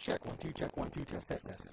Check, 1, 2, check, 1, 2, test, test, test.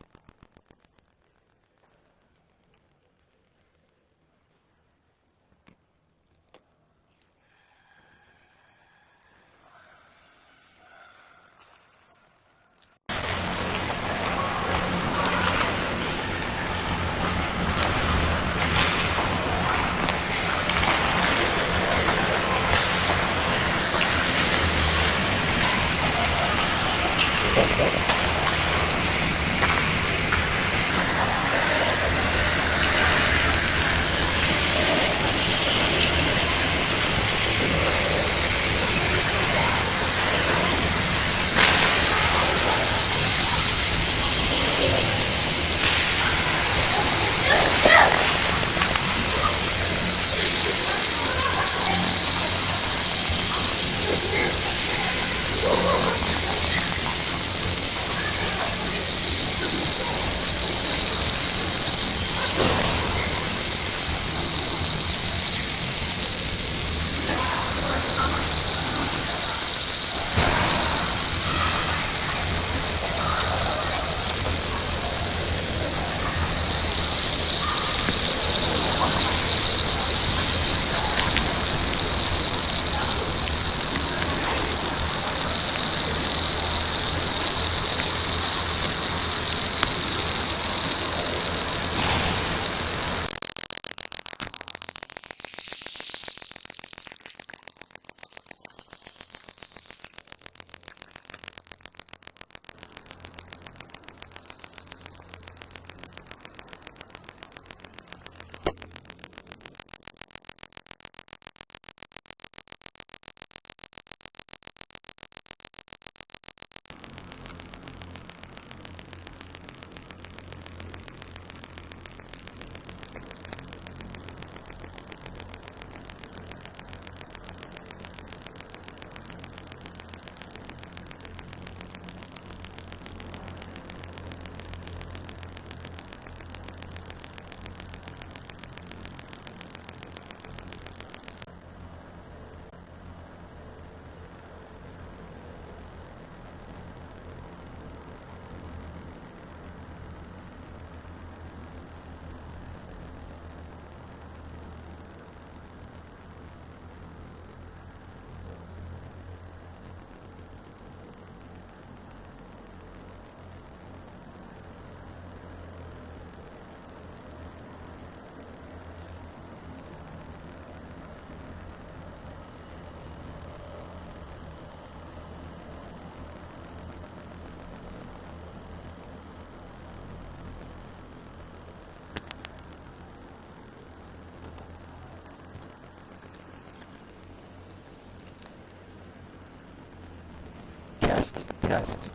Test, test.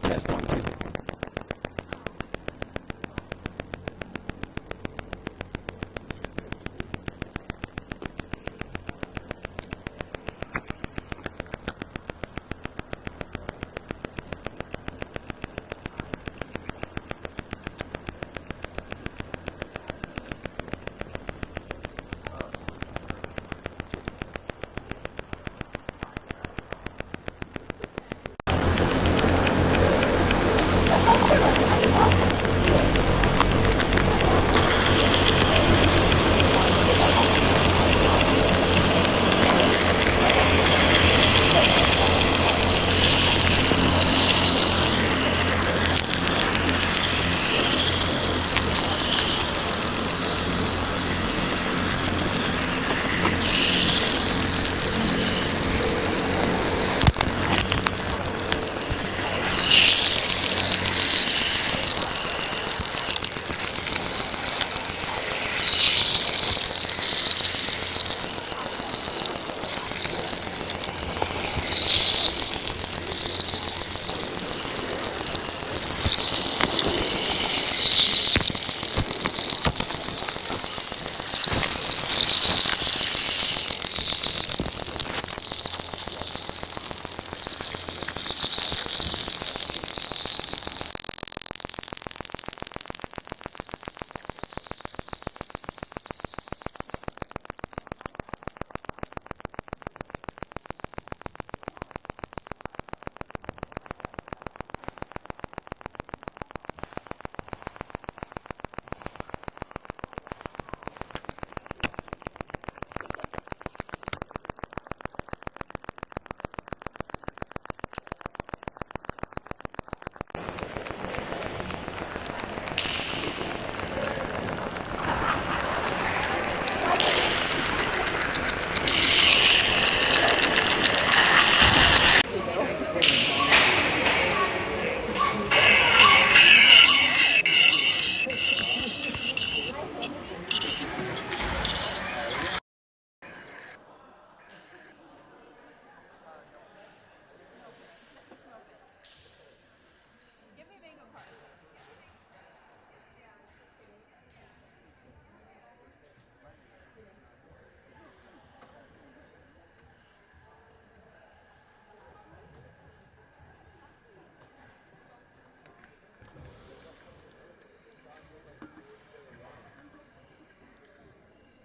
Test, 1, 2.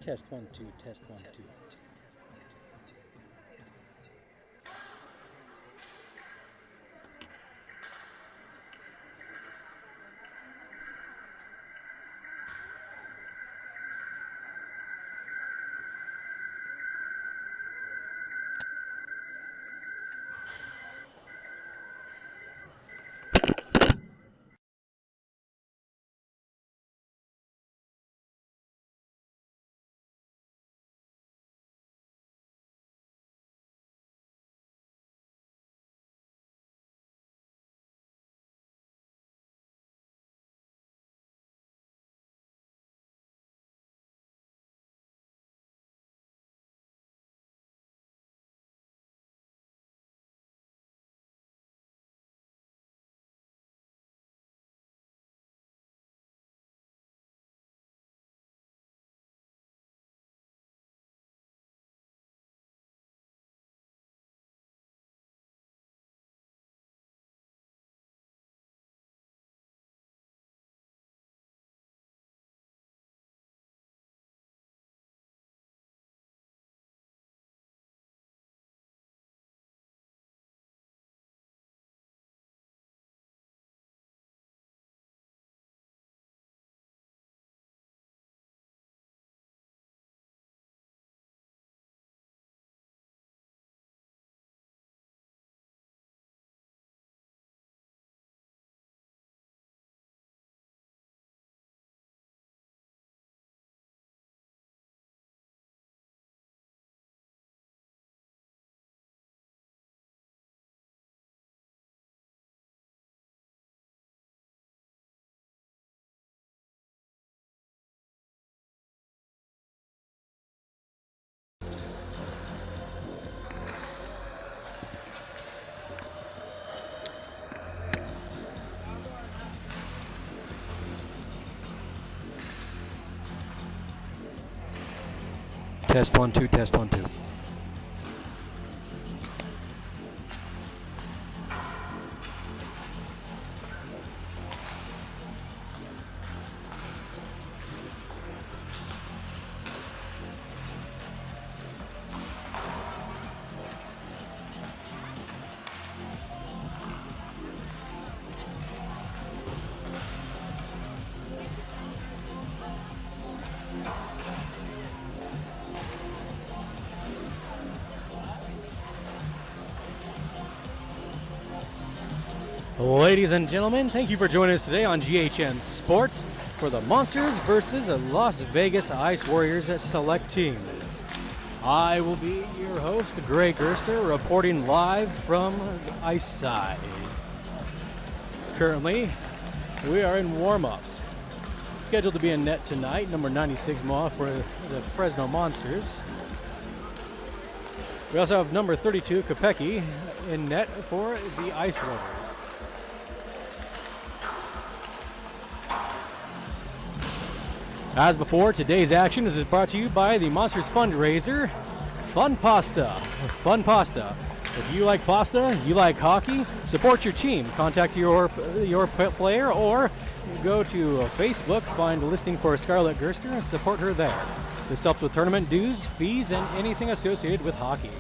Test 1 2. Test 1 2. Test 1 2. Test 1 2. Ladies and gentlemen, thank you for joining us today on GHN Sports for the Monsters versus the Las Vegas Ice Warriors select team. I will be your host, Grae Gerster, reporting live from the ice side. Currently, we are in warm-ups. Scheduled to be in net tonight, number 96 Moa for the Fresno Monsters. We also have number 32 Kopecky in net for the Ice Warriors. As before, today's action is brought to you by the Monsters fundraiser, Fun Pasta. Fun Pasta. If you like pasta, you like hockey, support your team. Contact your player or go to Facebook, find a listing for Scarlett Gerster, and support her there. This helps with tournament dues, fees, and anything associated with hockey.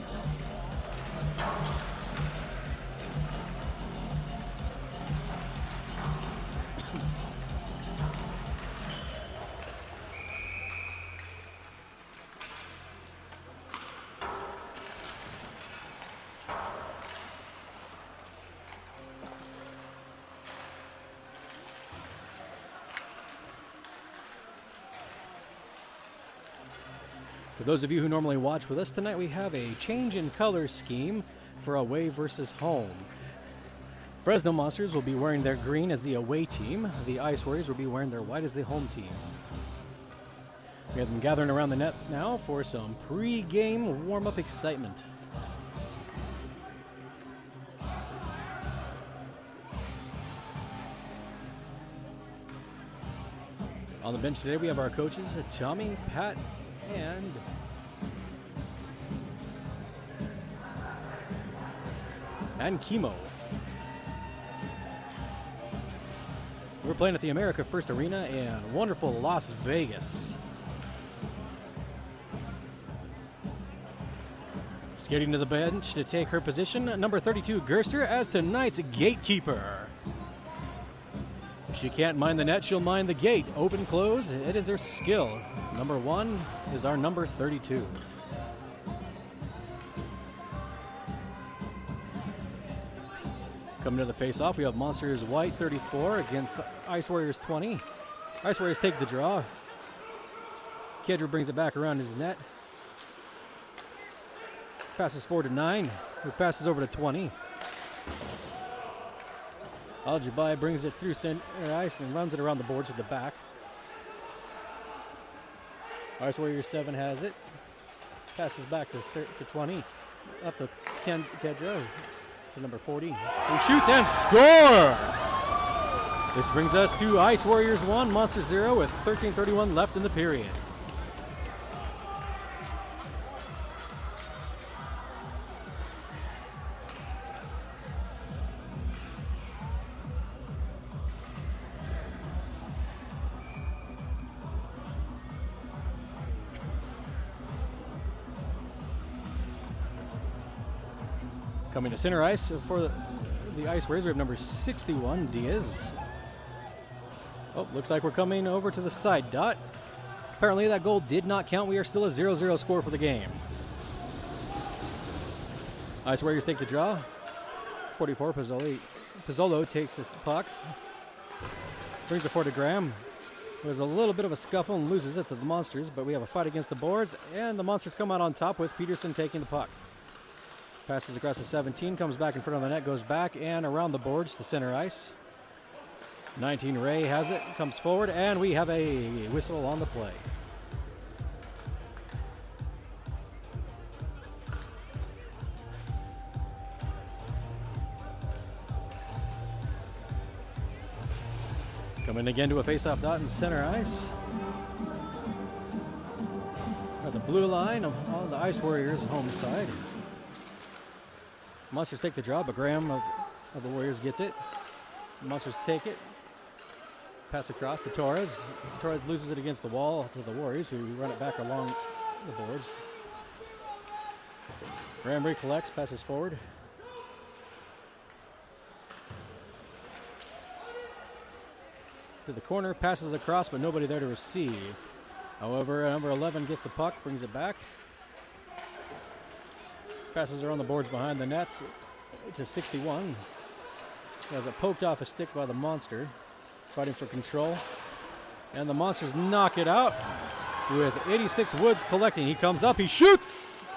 For those of you who normally watch with us tonight, we have a change in color scheme for away versus home. Fresno Monsters will be wearing their green as the away team. The Ice Warriors will be wearing their white as the home team. We have them gathering around the net now for some pre-game warm-up excitement. On the bench today, we have our coaches, Tommy, Pat, and Chemo. We're playing at the America First Arena in wonderful Las Vegas. Skating to the bench to take her position, number 32, Gerster, as tonight's gatekeeper. If she can't mind the net, she'll mind the gate. Open, close, it is her skill. Number 1 is our number 32. Coming to the face-off, we have Monsters White 34 against Ice Warriors 20. Ice Warriors take the draw. Kedra brings it back around his net. Passes forward to 9, who passes over to 20. Al-Jabai brings it through center ice and runs it around the boards at the back. Ice Warriors 7 has it. Passes back to 20. Up to Kedra. To number 40, who shoots and scores! This brings us to Ice Warriors 1, Monsters 0 with 13:31 left in the period. Coming to center ice for the Ice Warriors, we have number 61, Diaz. Oh, looks like we're coming over to the side dot. Apparently that goal did not count. We are still a 0-0 score for the game. Ice Warriors take the draw. 44, Pizzolo takes the puck. Brings it forward to Graham. There's a little bit of a scuffle and loses it to the Monsters, but we have a fight against the boards, and the Monsters come out on top with Peterson taking the puck. Passes across the 17, comes back in front of the net, goes back and around the boards to center ice. 19, Ray has it, comes forward, and we have a whistle on the play. Coming again to a face-off dot in center ice. At the blue line on the Ice Warriors' home side. Monsters take the draw, but Graham of the Warriors gets it. Monsters take it. Pass across to Torres. Torres loses it against the wall to the Warriors, who run it back along the boards. Graham recollects, passes forward. To the corner, passes across, but nobody there to receive. However, number 11 gets the puck, brings it back. Passes around the boards behind the net to 61. Has it poked off a stick by the Monster. Fighting for control. And the Monsters knock it out with 86 Woods collecting. He comes up, he shoots!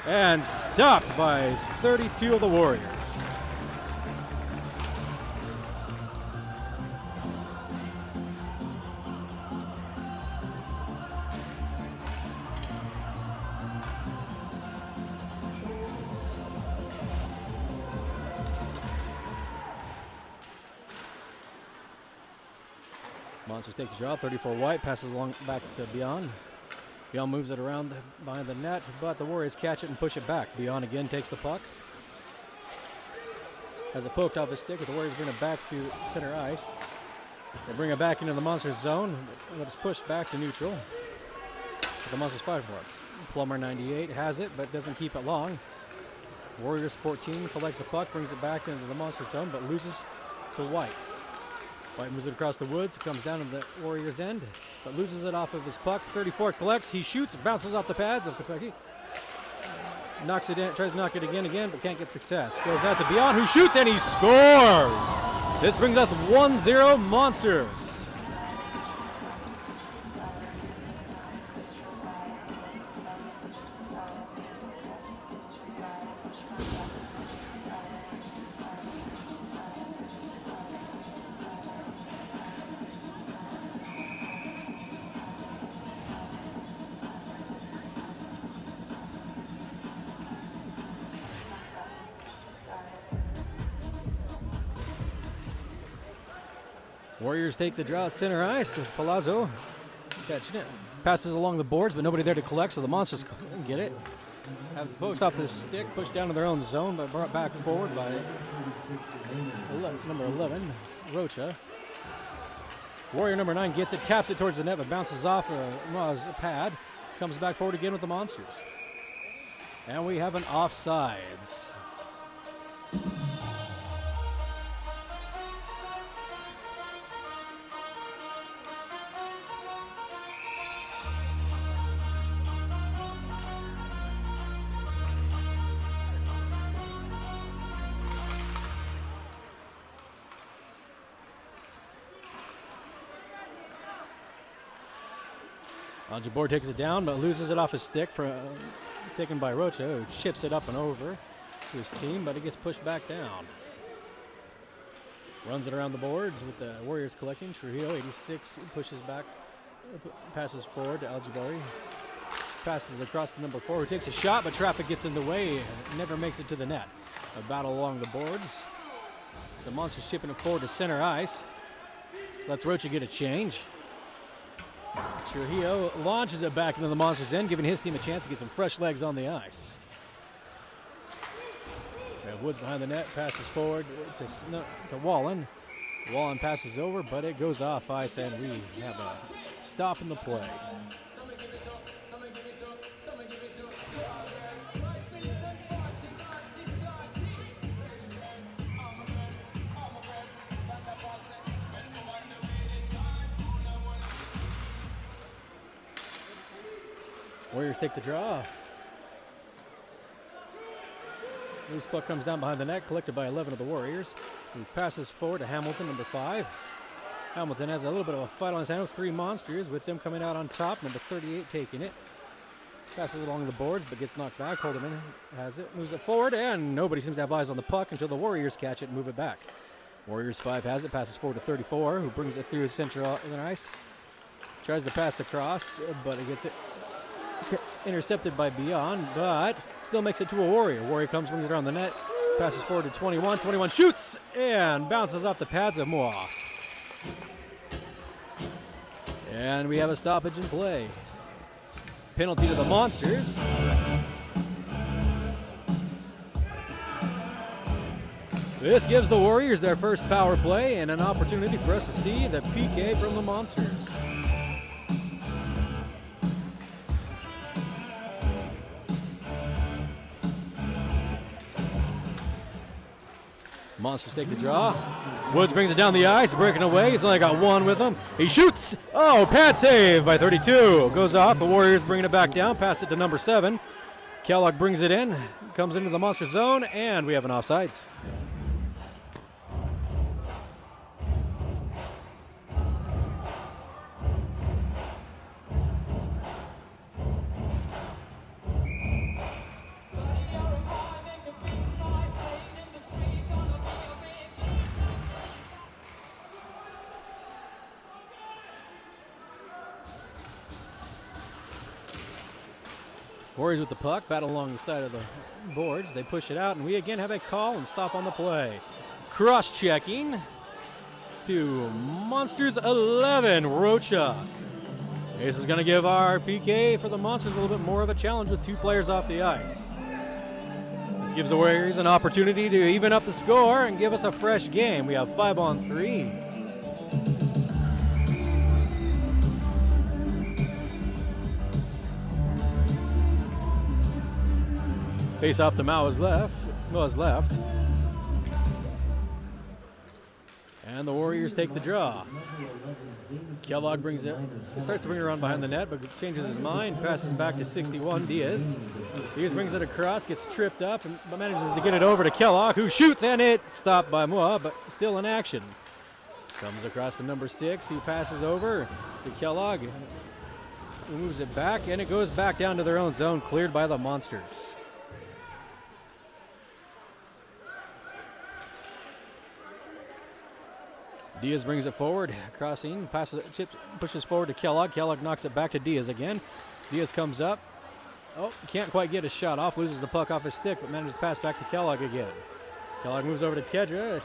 And stopped by 32 of the Warriors. Monsters take the draw, 34 White, passes along back to Beyond. Beyond moves it around behind the net, but the Warriors catch it and push it back. Beyond again takes the puck. Has it poked off his stick, but the Warriors bring it back through center ice. They bring it back into the Monsters zone, but it's pushed back to neutral. But the Monsters fight for it. Plummer 98 has it, but doesn't keep it long. Warriors 14 collects the puck, brings it back into the Monsters zone, but loses to White. White moves it across the woods, comes down to the Warriors' end, but loses it off of his puck. 34 collects, he shoots, bounces off the pads of Kentucky. Knocks it in, tries to knock it again, but can't get success. Goes out to Beyond, who shoots, and he scores! This brings us 1-0 Monsters. Warriors take the draw, center ice with Palazzo catching it. Passes along the boards, but nobody there to collect, so the Monsters get it. Have the post off the stick, pushed down to their own zone, but brought back forward by number 11, Rocha. Warrior number 9 gets it, taps it towards the net, but bounces off Ma's pad. Comes back forward again with the Monsters. And we have an offsides. Jabor takes it down, but loses it off his stick, taken by Rocha, who chips it up and over to his team, but it gets pushed back down. Runs it around the boards with the Warriors collecting. Trujillo, 86, pushes back, passes forward to Aljabari. Passes across to number 4, who takes a shot, but traffic gets in the way, never makes it to the net. A battle along the boards. The Monsters shipping it forward to center ice. Lets Rocha get a change. Trujillo launches it back into the Monsters' end, giving his team a chance to get some fresh legs on the ice. We have Woods behind the net, passes forward to Wallen. Wallen passes over, but it goes off ice, and we have a stop in the play. Warriors take the draw. Loose puck comes down behind the net, collected by 11 of the Warriors. He passes forward to Hamilton, number 5. Hamilton has a little bit of a fight on his hand with 3 Monsters, with them coming out on top, number 38 taking it. Passes it along the boards, but gets knocked back. Holderman has it, moves it forward, and nobody seems to have eyes on the puck until the Warriors catch it and move it back. Warriors 5 has it, passes forward to 34, who brings it through his central ice. Tries to pass across, but it gets it intercepted by Beyond, but still makes it to a Warrior. Warrior comes, brings it around the net, passes forward to 21. 21 shoots and bounces off the pads of Moa. And we have a stoppage in play. Penalty to the Monsters. This gives the Warriors their first power play and an opportunity for us to see the PK from the Monsters. Monsters take the draw. Woods brings it down the ice, breaking away. He's only got 1 with him. He shoots. Oh, pad save by 32. Goes off. The Warriors bringing it back down. Pass it to number 7. Kellogg brings it in. Comes into the Monster zone, and we have an offsides. Warriors with the puck, battle along the side of the boards. They push it out, and we again have a call and stop on the play. Cross-checking to Monsters 11, Rocha. This is going to give our PK for the Monsters a little bit more of a challenge with 2 players off the ice. This gives the Warriors an opportunity to even up the score and give us a fresh game. We have 5-on-3. Face off to Maua's left. And the Warriors take the draw. Kellogg brings it. He starts to bring it around behind the net, but changes his mind. Passes back to 61, Diaz. Diaz brings it across, gets tripped up, but manages to get it over to Kellogg, who shoots, and it stopped by Moa, but still in action. Comes across to number 6, who passes over to Kellogg. He moves it back, and it goes back down to their own zone, cleared by the Monsters. Diaz brings it forward, crossing, passes, chips, pushes forward to Kellogg. Kellogg knocks it back to Diaz again. Diaz comes up. Oh, can't quite get a shot off, loses the puck off his stick, but manages to pass back to Kellogg again. Kellogg moves over to Kedra,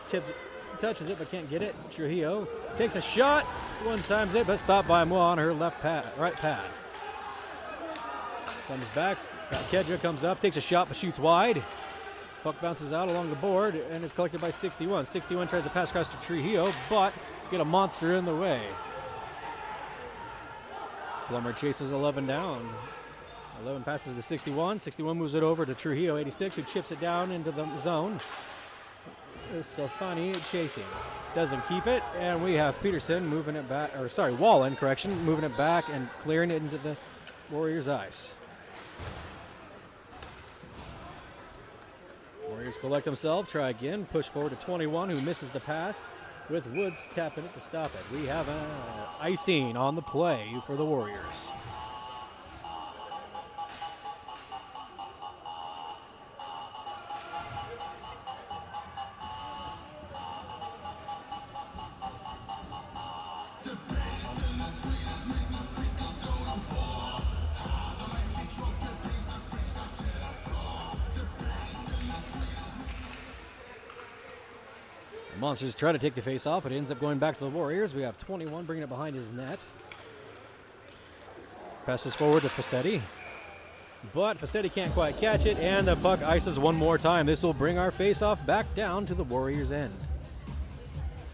touches it, but can't get it. Trujillo takes a shot, one times it, but stopped by Moa on her right pad. Comes back, Kedra comes up, takes a shot, but shoots wide. Puck bounces out along the board and is collected by 61. 61 tries to pass across to Trujillo, but get a Monster in the way. Plummer chases 11 down. 11 passes to 61. 61 moves it over to Trujillo, 86, who chips it down into the zone. Sofani chasing. Doesn't keep it, and we have Peterson moving it back, or sorry, Wallen, correction, moving it back and clearing it into the Warriors' ice. Warriors collect themselves, try again, push forward to 21, who misses the pass, with Woods tapping it to stop it. We have an icing on the play for the Warriors. Monsters try to take the face off, but it ends up going back to the Warriors. We have 21 bringing it behind his net. Passes forward to Fassetti. But Fassetti can't quite catch it, and the puck ices one more time. This will bring our face-off back down to the Warriors' end.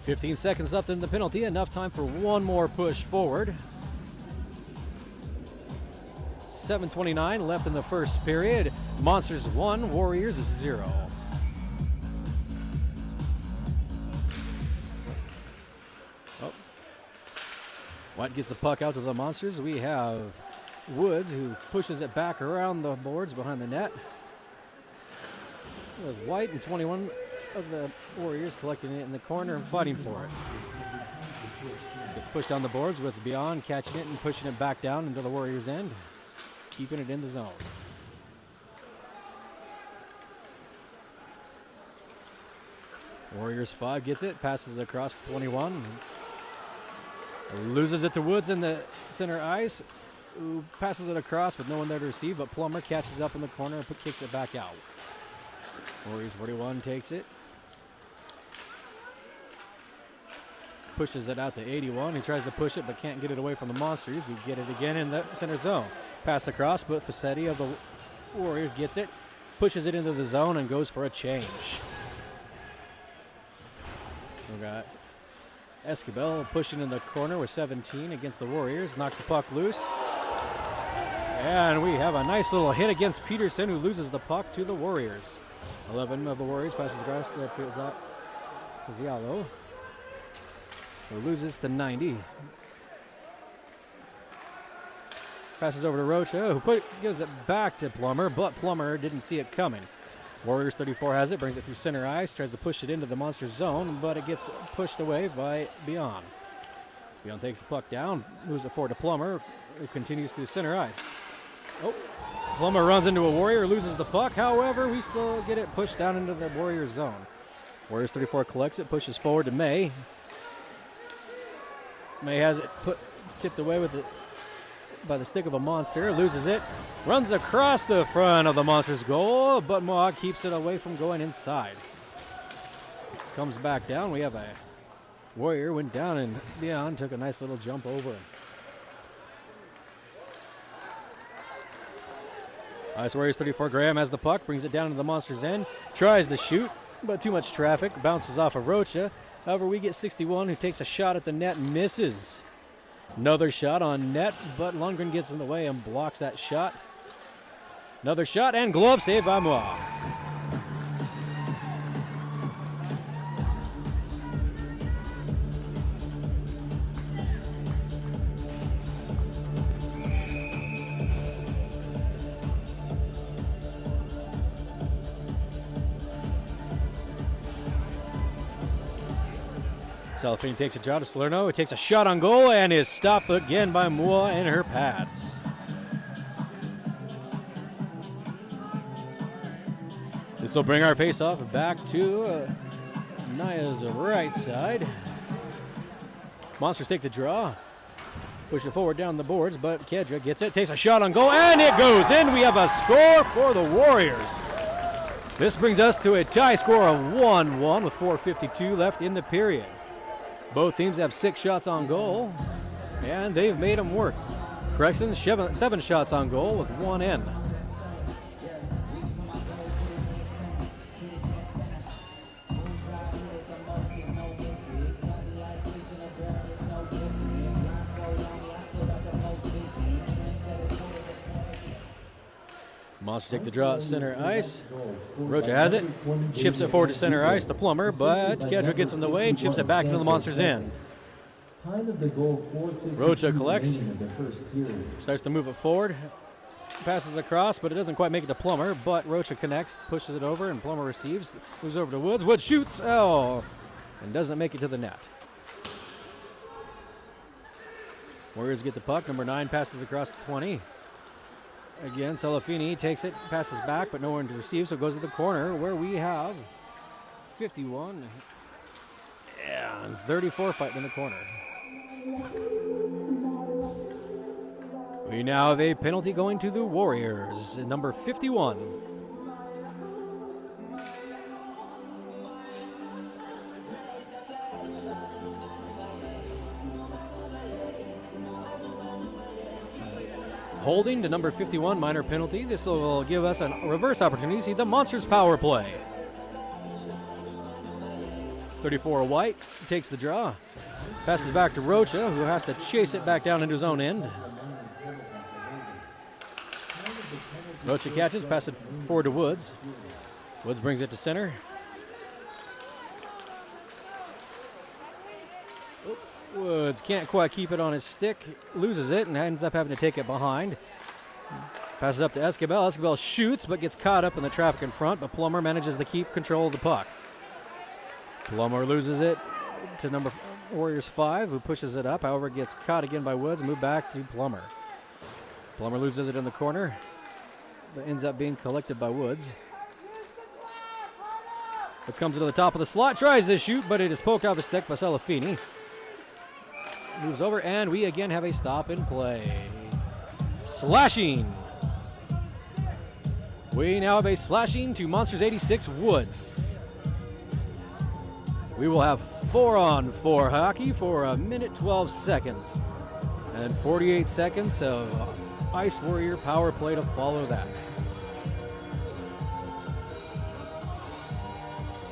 15 seconds left in the penalty, enough time for one more push forward. 7:29 left in the first period. Monsters 1, Warriors 0. White gets the puck out to the Monsters. We have Woods, who pushes it back around the boards behind the net. With White and 21 of the Warriors collecting it in the corner and fighting for it. Gets pushed on the boards with Beyond catching it and pushing it back down into the Warriors' end, keeping it in the zone. Warriors 5 gets it, passes across 21. Loses it to Woods in the center ice, who passes it across with no one there to receive, but Plummer catches up in the corner and kicks it back out. Warriors 41 takes it. Pushes it out to 81. He tries to push it but can't get it away from the Monsters, who get it again in the center zone. Pass across, but Fassetti of the Warriors gets it, pushes it into the zone, and goes for a change. We got Escobar pushing in the corner with 17 against the Warriors. Knocks the puck loose. And we have a nice little hit against Peterson, who loses the puck to the Warriors. 11 of the Warriors passes across the Pizzialo, who loses to 90. Passes over to Rocha, who gives it back to Plummer, but Plummer didn't see it coming. Warriors 34 has it, brings it through center ice, tries to push it into the Monsters zone, but it gets pushed away by Beyond. Beyond takes the puck down, moves it forward to Plummer, who continues through center ice. Oh, Plummer runs into a Warrior, loses the puck. However, we still get it pushed down into the Warriors zone. Warriors 34 collects it, pushes forward to May. May has it tipped away with it by the stick of a Monster, loses it, runs across the front of the Monsters' goal, but Mohawk keeps it away from going inside. Comes back down. We have a Warrior went down, and Beyond took a nice little jump over him. Ice Warriors 34, Graham has the puck, brings it down to the Monsters' end, tries to shoot, but too much traffic, bounces off of Rocha. However, we get 61, who takes a shot at the net and misses. Another shot on net, but Lundgren gets in the way and blocks that shot. Another shot and glove save by Mohawk. Salafini takes a draw to Salerno. He takes a shot on goal and is stopped again by Mua in her pads. This will bring our faceoff back to Naya's right side. Monsters take the draw. Push it forward down the boards, but Kedra gets it, takes a shot on goal, and it goes in. We have a score for the Warriors. This brings us to a tie score of 1-1 with 4:52 left in the period. Both teams have 6 shots on goal, and they've made them work. Correction, 7 shots on goal with 1 in. Monsters take the draw at center ice. Rocha has it, chips it forward to center ice, the Plumber, but Kedra gets in the way and chips it back into the Monsters' end. Rocha collects, starts to move it forward, passes across, but it doesn't quite make it to Plummer, but Rocha connects, pushes it over, and Plummer receives, moves over to Woods. Woods shoots, and doesn't make it to the net. Warriors get the puck. Number 9 passes across the 20. Again, Salafini takes it, passes back, but no one to receive, so it goes to the corner where we have 51 and 34 fighting in the corner. We now have a penalty going to the Warriors, number 51. Holding to number 51, minor penalty. This will give us a reverse opportunity to see the Monsters power play. 34 White takes the draw. Passes back to Rocha, who has to chase it back down into his own end. Rocha catches, passes it forward to Woods. Woods brings it to center. Woods can't quite keep it on his stick, loses it, and ends up having to take it behind. Passes up to Escobar. Escobar shoots, but gets caught up in the traffic in front, but Plummer manages to keep control of the puck. Plummer loses it to number Warriors 5, who pushes it up. However, gets caught again by Woods, moved back to Plummer. Plummer loses it in the corner, but ends up being collected by Woods. Woods comes to the top of the slot, tries to shoot, but it is poked out of the stick by Salafini. Moves over, and we again have a stop in play. Slashing. We now have a slashing to Monsters 86 Woods. We will have 4-on-4 hockey for 1:12 seconds. And 48 seconds of Ice Warrior power play to follow that.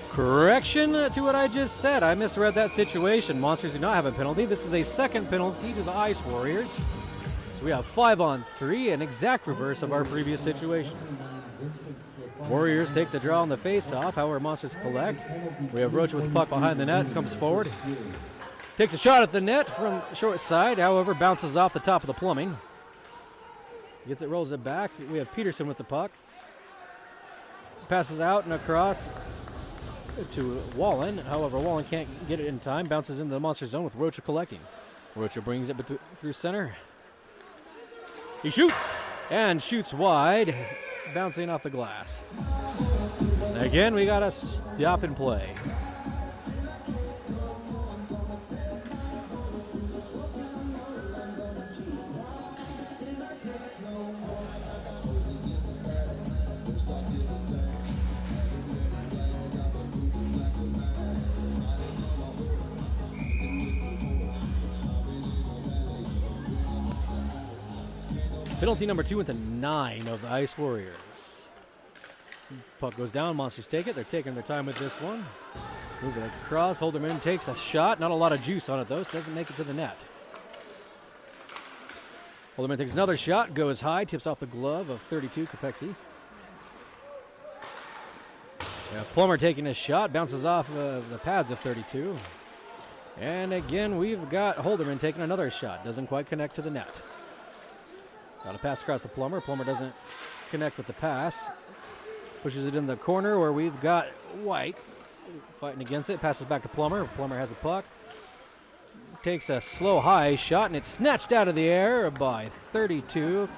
Correction to what I just said. I misread that situation. Monsters do not have a penalty. This is a second penalty to the Ice Warriors. So we have 5-on-3, an exact reverse of our previous situation. Warriors take the draw on the face-off. However, Monsters collect. We have Rocha with the puck behind the net, comes forward. Takes a shot at the net from short side. However, bounces off the top of the plumbing. Gets it, rolls it back. We have Peterson with the puck. Passes out and across to Wallen. However, Wallen can't get it in time. Bounces into the Monster zone with Rocha collecting. Rocha brings it through center. He shoots and shoots wide, bouncing off the glass. Again, we got a stop and play. Penalty number 2 into 9 of the Ice Warriors. Puck goes down, Monsters take it. They're taking their time with this one. Moving across, Holderman takes a shot. Not a lot of juice on it though, so doesn't make it to the net. Holderman takes another shot, goes high, tips off the glove of 32, Capexi. We have Plummer taking a shot, bounces off the pads of 32. And again, we've got Holderman taking another shot. Doesn't quite connect to the net. Got a pass across the Plummer. Plummer doesn't connect with the pass. Pushes it in the corner where we've got White fighting against it. Passes back to Plummer. Plummer has the puck. Takes a slow high shot, and it's snatched out of the air by 32.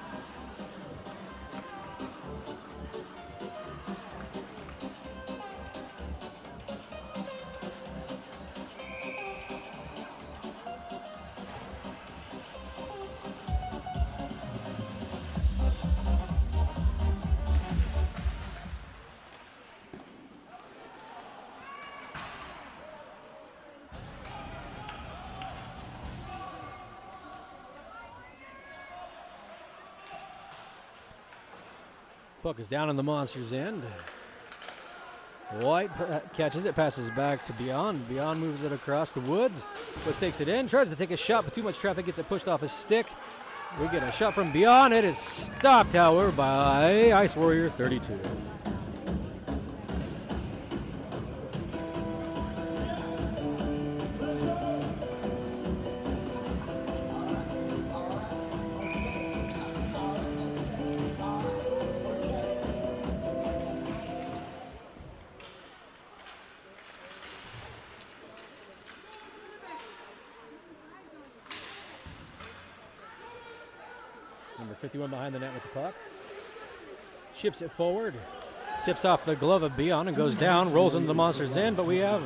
Puck is down in the Monsters' end. White catches it, passes back to Beyond. Beyond moves it across to Woods. Woods takes it in, tries to take a shot, but too much traffic gets it pushed off his stick. We get a shot from beyond. It is stopped, however, by Ice Warrior 32. Number 51 behind the net with the puck. Chips it forward. Tips off the glove of Beyond and goes down. Rolls into the Monsters' end, but we have,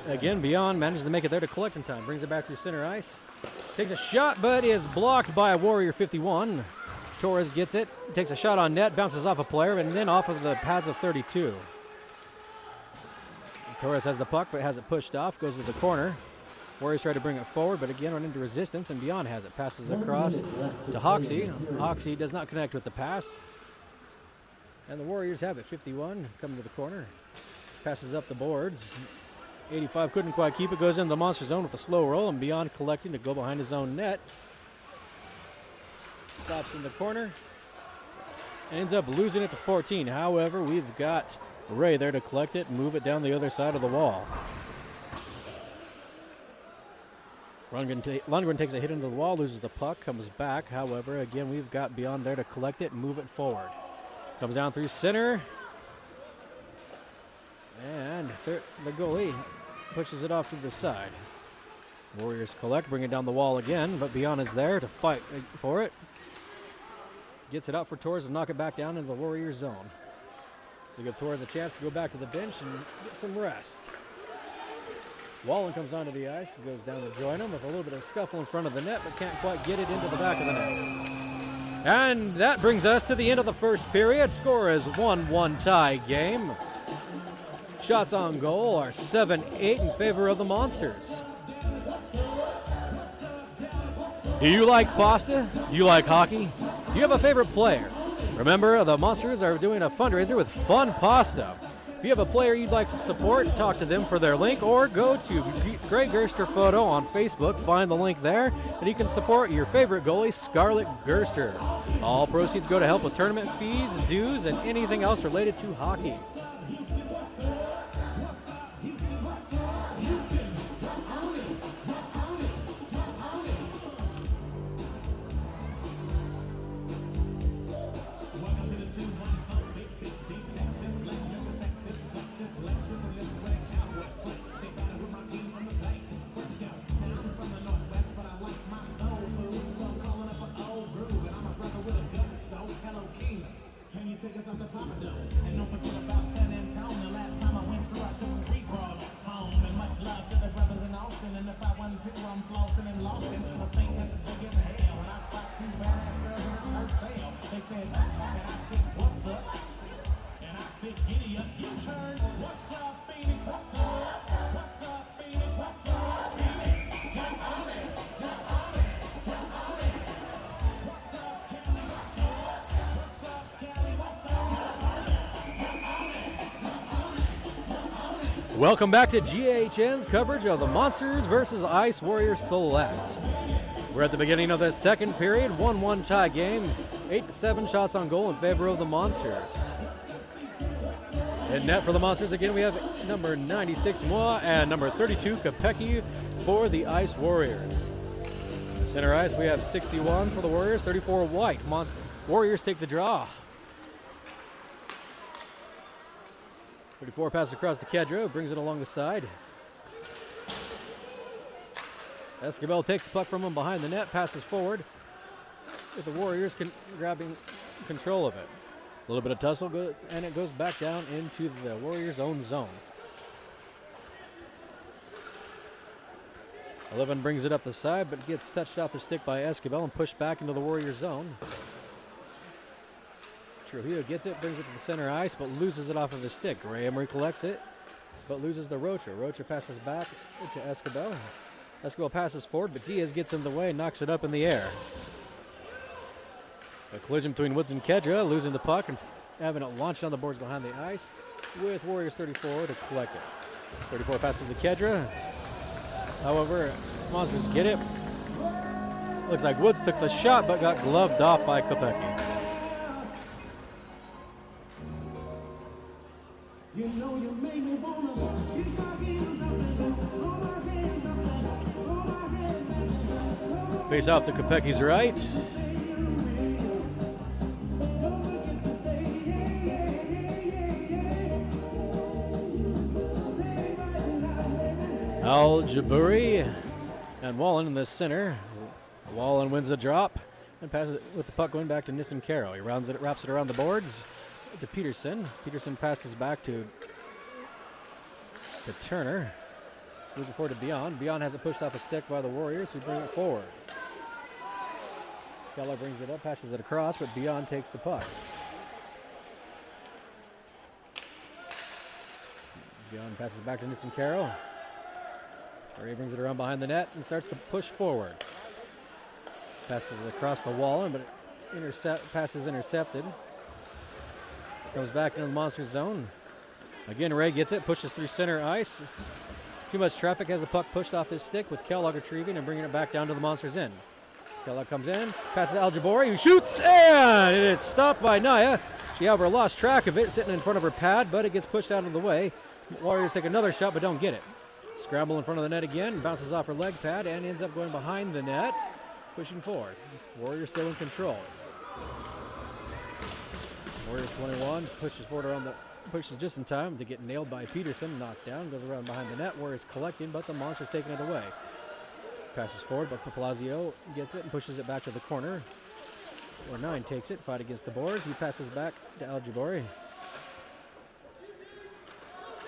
again, Beyond manages to make it there to collect in time. Brings it back through center ice. Takes a shot, but is blocked by a Warrior 51. Torres gets it. Takes a shot on net. Bounces off a player, and then off of the pads of 32. Torres has the puck, but has it pushed off. Goes to the corner. Warriors try to bring it forward, but again run into resistance, and Beyond has it. Passes across to Hoxie. Hoxie does not connect with the pass. And the Warriors have it. 51 coming to the corner. Passes up the boards. 85 couldn't quite keep it. Goes into the Monster zone with a slow roll, and Beyond collecting to go behind his own net. Stops in the corner. Ends up losing it to 14. However, we've got Ray there to collect it and move it down the other side of the wall. Lundgren takes a hit into the wall, loses the puck, comes back. However, again, we've got Beyond there to collect it and move it forward. Comes down through center. And the goalie pushes it off to the side. Warriors collect, bring it down the wall again, but Beyond is there to fight for it. Gets it out for Torres and knock it back down into the Warriors zone. So give Torres a chance to go back to the bench and get some rest. Wallen comes onto the ice and goes down to join him with a little bit of scuffle in front of the net, but can't quite get it into the back of the net. And that brings us to the end of the first period. Score is 1-1 tie game. Shots on goal are 7-8 in favor of the Monsters. Do you like pasta? Do you like hockey? Do you have a favorite player? Remember, the Monsters are doing a fundraiser with Fun Pasta. If you have a player you'd like to support, talk to them for their link, or go to Grae Gerster Photo on Facebook, find the link there, and you can support your favorite goalie, Scarlett Gerster. All proceeds go to help with tournament fees, dues, and anything else related to hockey. Take us up to Papa Do's. And don't forget about San Antonio. Last time I went through, I took 3 bras home. And much love to the brothers in Austin. And if I wasn't too, I'm flossing and lost in. I think that's as big as hell. When I spot 2 badass girls in a church sale, they said, and I said, what's up? And I said, giddy up, you turn. What's up, Phoenix? What's up? What's up, Phoenix? What's up, Phoenix? Jump on it, jump on it, jump on it. What's up, Kelly? What's up? What's up, Kelly? What's up? Welcome back to GHN's coverage of the Monsters versus Ice Warriors Select. We're at the beginning of the second period, 1-1 tie game, 8-7 shots on goal in favor of the Monsters. In net for the Monsters, again, we have number 96, Moa, and number 32, Kopecky for the Ice Warriors. Center ice, we have 61 for the Warriors, 34 White. Warriors take the draw. 34 passes across to Kedra, brings it along the side. Escobar takes the puck from him behind the net, passes forward, with the Warriors grabbing control of it. A little bit of tussle, and it goes back down into the Warriors' own zone. 11 brings it up the side, but gets touched off the stick by Escobar and pushed back into the Warriors' zone. Trujillo gets it, brings it to the center ice, but loses it off of his stick. Graham recollects it, but loses the Rocha. Rocha passes back to Escobar. Escobar passes forward, but Diaz gets in the way and knocks it up in the air. A collision between Woods and Kedra, losing the puck and having it launched on the boards behind the ice with Warriors 34 to collect it. 34 passes to Kedra. However, Monsters get it. Looks like Woods took the shot but got gloved off by Kopecky. You know you made me wanna get my hands up. Face off to Kopecky's right. Al-Jaburi and Wallen in the center. Wallen wins a drop and passes it with the puck going back to Nissan Caro. He wraps it around the boards to Peterson. Peterson passes back to Turner. Moves it forward to Beyond. Beyond has it pushed off a stick by the Warriors, who bring it forward. Keller brings it up, passes it across, but Beyond takes the puck. Beyond passes back to Nissan Caro. He brings it around behind the net and starts to push forward. Passes it across the wall, but pass is intercepted. Comes back into the Monsters zone. Again, Ray gets it, pushes through center ice. Too much traffic, has the puck pushed off his stick with Kellogg retrieving and bringing it back down to the Monsters end. Kellogg comes in, passes to Al-Jabori, who shoots, and it is stopped by Naya. She, however, lost track of it, sitting in front of her pad, but it gets pushed out of the way. Warriors take another shot, but don't get it. Scramble in front of the net again, bounces off her leg pad, and ends up going behind the net, pushing forward. Warriors still in control. Warriors 21 pushes forward pushes just in time to get nailed by Peterson, knocked down, goes around behind the net. Warriors collecting, but the Monsters taking it away. Passes forward, but Palazzo gets it and pushes it back to the corner. Or 9 takes it, fight against the boards. He passes back to Al-Jabori.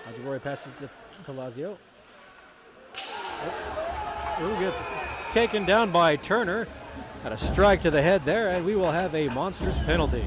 Al-Jabori passes to Palazzo. Who gets taken down by Turner. Got a strike to the head there, and we will have a Monsters penalty.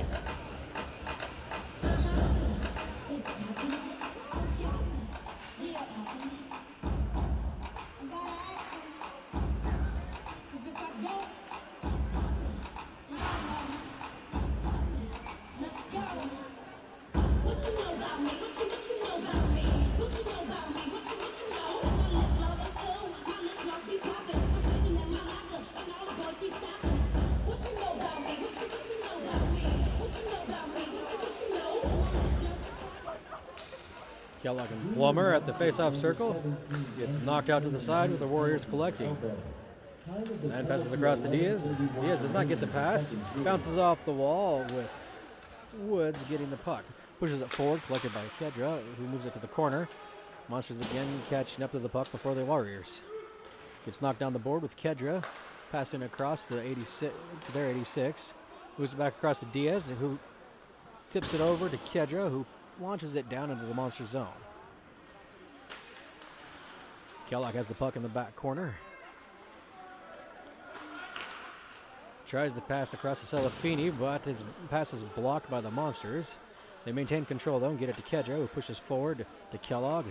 Kellogg and Plummer at the face-off circle. Gets knocked out to the side with the Warriors collecting. And passes across to Diaz. Diaz does not get the pass. Bounces off the wall with Woods getting the puck. Pushes it forward, collected by Kedra, who moves it to the corner. Monsters again catching up to the puck before the Warriors. Gets knocked down the board with Kedra. Passing across to their 86. Moves it back across to Diaz, who tips it over to Kedra, who launches it down into the Monster zone. Kellogg has the puck in the back corner. Tries to pass across to Celafini, but his pass is blocked by the Monsters. They maintain control though and get it to Kedra, who pushes forward to Kellogg.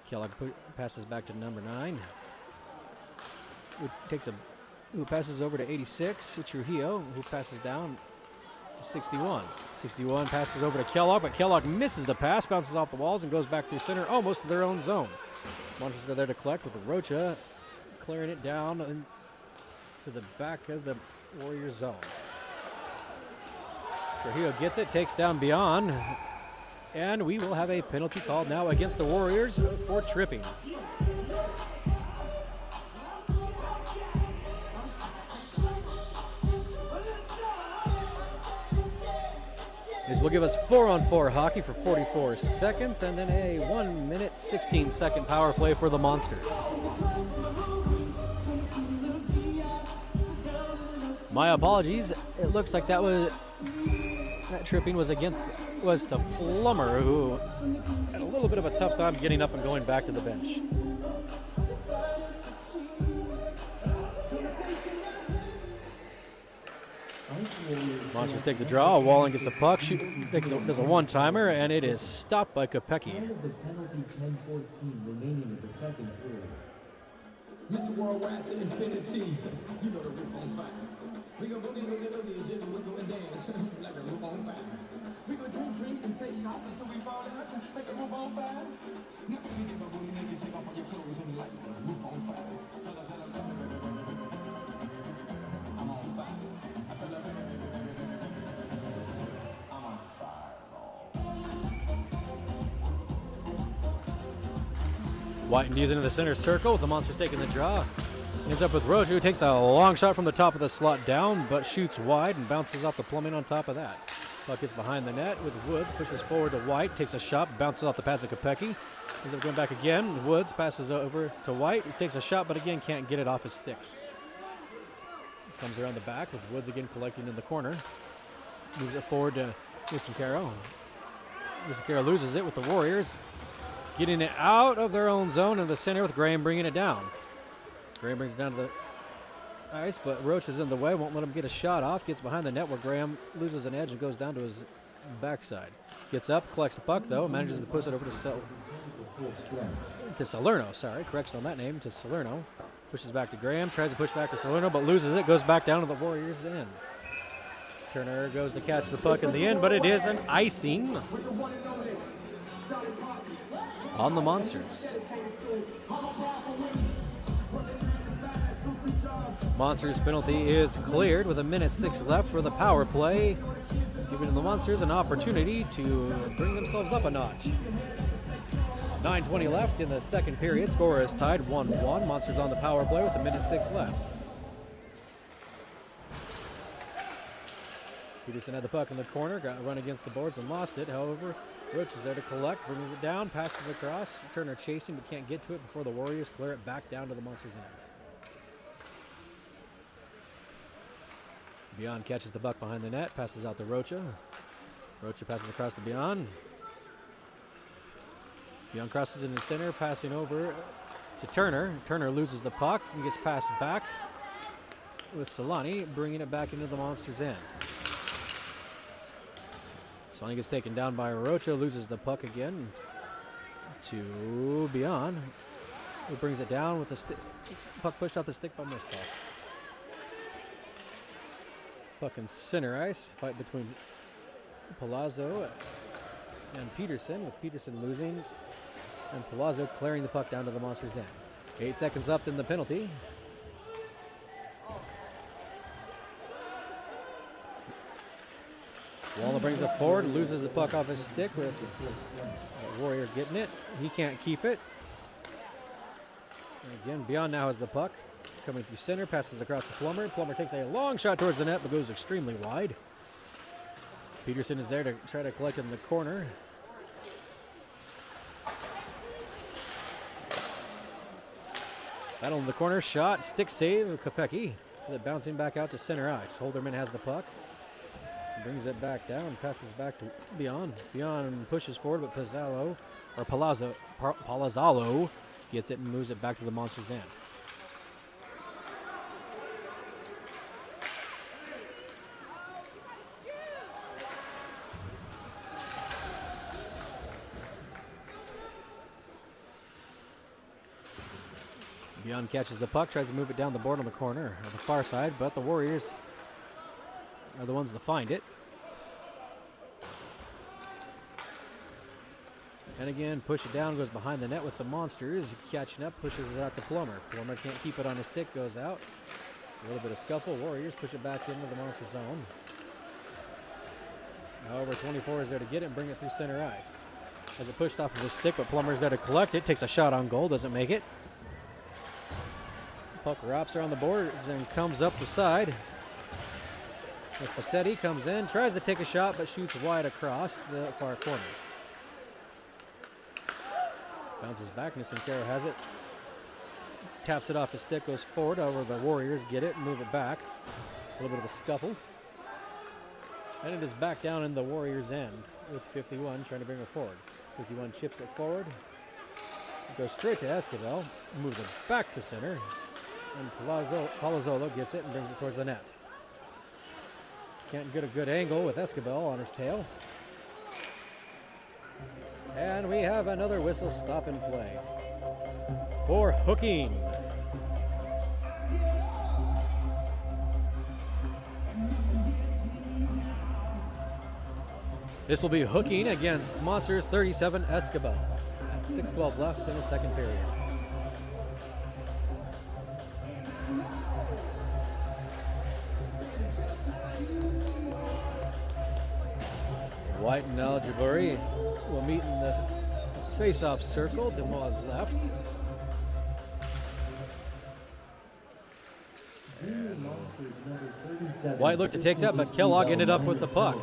Kellogg passes back to number 9. Who passes over to 86, Trujillo, who passes down 61. 61 passes over to Kellogg, but Kellogg misses the pass, bounces off the walls, and goes back through center, almost to their own zone. Monsters are there to collect with the Rocha clearing it down to the back of the Warriors zone. Trujillo gets it, takes down Beyond, and we will have a penalty called now against the Warriors for tripping. This will give us 4-on-4 hockey for 44 seconds and then a 1-minute, 16-second power play for the Monsters. My apologies. It looks like that tripping was the Plummer, who had a little bit of a tough time getting up and going back to the bench. Monsters take the draw. Wallen gets the puck. Does a one-timer, and it is stopped by Kopecky. The penalty 10-14 remaining in the second period. Mr. Worldwide to infinity. You know the roof on fire. We go boogie, jiggle, wiggle, and dance like a roof on fire. We go drink drinks and take shots until we fall out like a roof on fire. Now we give a booty, nigga, take off all your clothes and like a roof on fire. White and D's into the center circle with the Monsters taking the draw. Ends up with Rocha, who takes a long shot from the top of the slot down, but shoots wide and bounces off the plumbing on top of that. Puck gets behind the net with Woods, pushes forward to White, takes a shot, bounces off the pads of Kopecky. Ends up going back again. Woods passes over to White, who takes a shot, but again can't get it off his stick. Comes around the back with Woods again collecting in the corner. Moves it forward to Nisankaro. Nisankaro loses it with the Warriors. Getting it out of their own zone in the center with Graham bringing it down. Graham brings it down to the ice, but Roach is in the way, won't let him get a shot off. Gets behind the net where Graham loses an edge and goes down to his backside. Gets up, collects the puck though, manages to push it over to Salerno. Correction on that name, to Salerno. Pushes back to Graham, tries to push back to Salerno, but loses it, goes back down to the Warriors' end. Turner goes to catch the puck in the end, but it is an icing on the Monsters. Monsters penalty is cleared with 1:06 left for the power play, giving the Monsters an opportunity to bring themselves up a notch. 9:20 left in the second period. Score is tied 1-1. Monsters on the power play with 1:06 left. Peterson had the puck in the corner, got run against the boards and lost it. However, Roach is there to collect, brings it down, passes across. Turner chasing but can't get to it before the Warriors clear it back down to the Monsters' end. Beyond catches the puck behind the net, passes out to Rocha. Rocha passes across to Beyond. Beyond crosses in the center, passing over to Turner. Turner loses the puck and gets passed back with Solani, bringing it back into the Monsters' end. Solani gets taken down by Rocha, loses the puck again to Beyond, who brings it down with the puck pushed off the stick by Mistov. Puck in center ice, fight between Palazzo and Peterson, with Peterson losing and Palazzo clearing the puck down to the Monsters' end. 8 seconds left in the penalty. Waller brings it forward, loses the puck off his stick with Warrior getting it. He can't keep it. And again, Beyond now has the puck. Coming through center, passes across to Plummer. Plummer takes a long shot towards the net, but goes extremely wide. Peterson is there to try to collect in the corner. Battle in the corner, shot, stick save of Kopecky. With it bouncing back out to center ice. Holderman has the puck. Brings it back down, passes back to Beyond. Beyond pushes forward, but Palazzolo gets it and moves it back to the Monsters' end. Beyond catches the puck, tries to move it down the board on the corner on the far side, but the Warriors are the ones to find it. And again, push it down, goes behind the net with the Monsters. Catching up, pushes it out to Plummer. Plummer can't keep it on his stick, goes out. A little bit of scuffle. Warriors push it back into the Monster zone. However, 24 is there to get it and bring it through center ice. Has it pushed off of his stick, but Plummer's there to collect it. Takes a shot on goal, doesn't make it. Puck wraps around the boards and comes up the side. Facchetti comes in, tries to take a shot, but shoots wide across the far corner. Bounces back, Nisankaro has it. Taps it off his stick, goes forward. Over the Warriors get it, move it back. A little bit of a scuffle. And it is back down in the Warriors' end with 51 trying to bring it forward. 51 chips it forward. It goes straight to Escobar, moves it back to center. And Palazzolo gets it and brings it towards the net. Can't get a good angle with Escobar on his tail. And we have another whistle stop and play for hooking. This will be hooking against Monsters 37 Escobar. 6:12 left in the second period. White and Al Jabari will meet in the face-off circle. Demois left. Junior Monsters number 37. White looked to take that, but Kellogg ended up with the puck.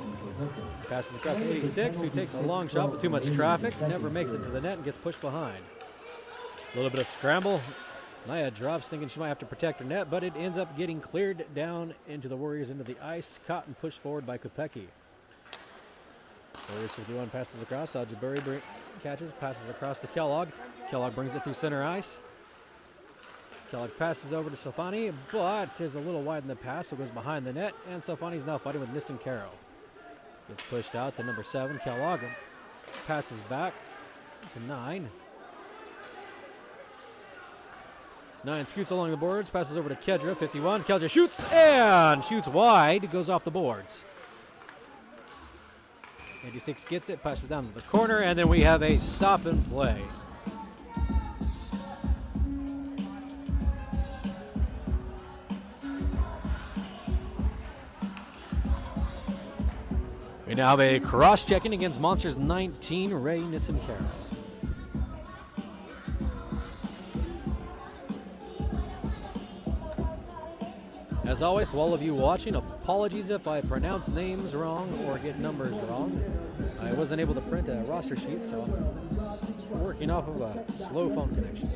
Passes across to 86, who takes a long shot with too much traffic. Never makes it to the net and gets pushed behind. A little bit of scramble. Naya drops, thinking she might have to protect her net, but it ends up getting cleared down into the Warriors into the ice. Caught and pushed forward by Kopecky. Warriors 51 passes across. Algeburi catches, passes across to Kellogg. Kellogg brings it through center ice. Kellogg passes over to Sofani, but is a little wide in the pass, so goes behind the net, and Sofani's now fighting with Nisencaro. Gets pushed out to number 7, Kellogg. Passes back to 9. 9 scoots along the boards, passes over to Kedra, 51. Kedra shoots, and shoots wide, goes off the boards. 86 gets it, passes down to the corner, and then we have a stop and play. We now have a cross-checking against Monsters 19, Ray Nisencaro. As always, to all of you watching, apologies if I pronounce names wrong or get numbers wrong. I wasn't able to print a roster sheet, so I'm working off of a slow phone connection.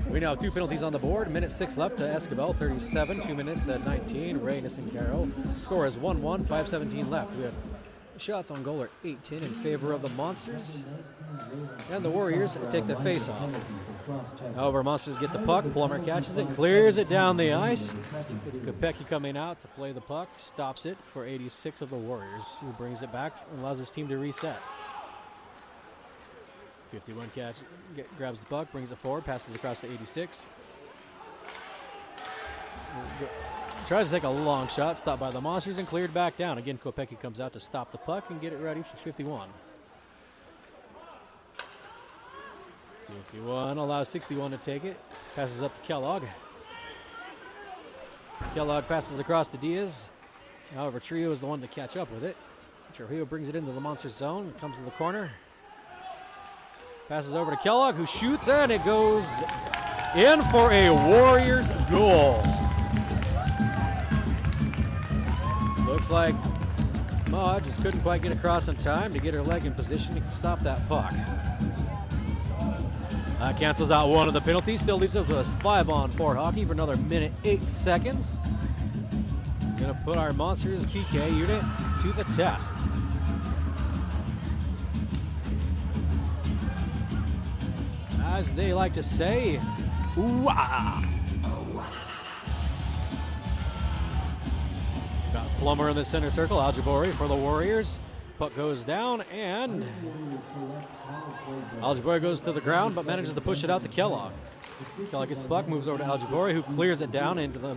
We now have 2 penalties on the board. Minute 6 left to Escobar, 37. 2 minutes to 19, Ray Nisencaro. Score is 1-1, 5:17 left. We have shots on goal are 8-10 in favor of the Monsters. And the Warriors take the face-off. However, Monsters get the puck. Plummer catches it, clears it down the ice. With Kopecky coming out to play the puck, stops it for 86 of the Warriors, who brings it back and allows his team to reset. 51 catch, grabs the puck, brings it forward, passes across to 86. Tries to take a long shot, stopped by the Monsters and cleared back down. Again, Kopecky comes out to stop the puck and get it ready for 51. 51 allows 61 to take it. Passes up to Kellogg. Kellogg passes across to Diaz. However, Trio is the one to catch up with it. Trujillo brings it into the Monsters zone. Comes to the corner. Passes over to Kellogg, who shoots, and it goes in for a Warriors goal. Looks like Ma just couldn't quite get across in time to get her leg in position to stop that puck. Cancels out one of the penalties. Still leaves us with 5-on-4 hockey for another minute, 8 seconds. Going to put our Monsters PK unit to the test. As they like to say, ooh-ah. Got Plummer in the center circle. Algebori for the Warriors. Puck goes down, and Algebori goes to the ground, but manages to push it out to Kellogg. Kellogg gets the puck, moves over to Algebori, who clears it down into the,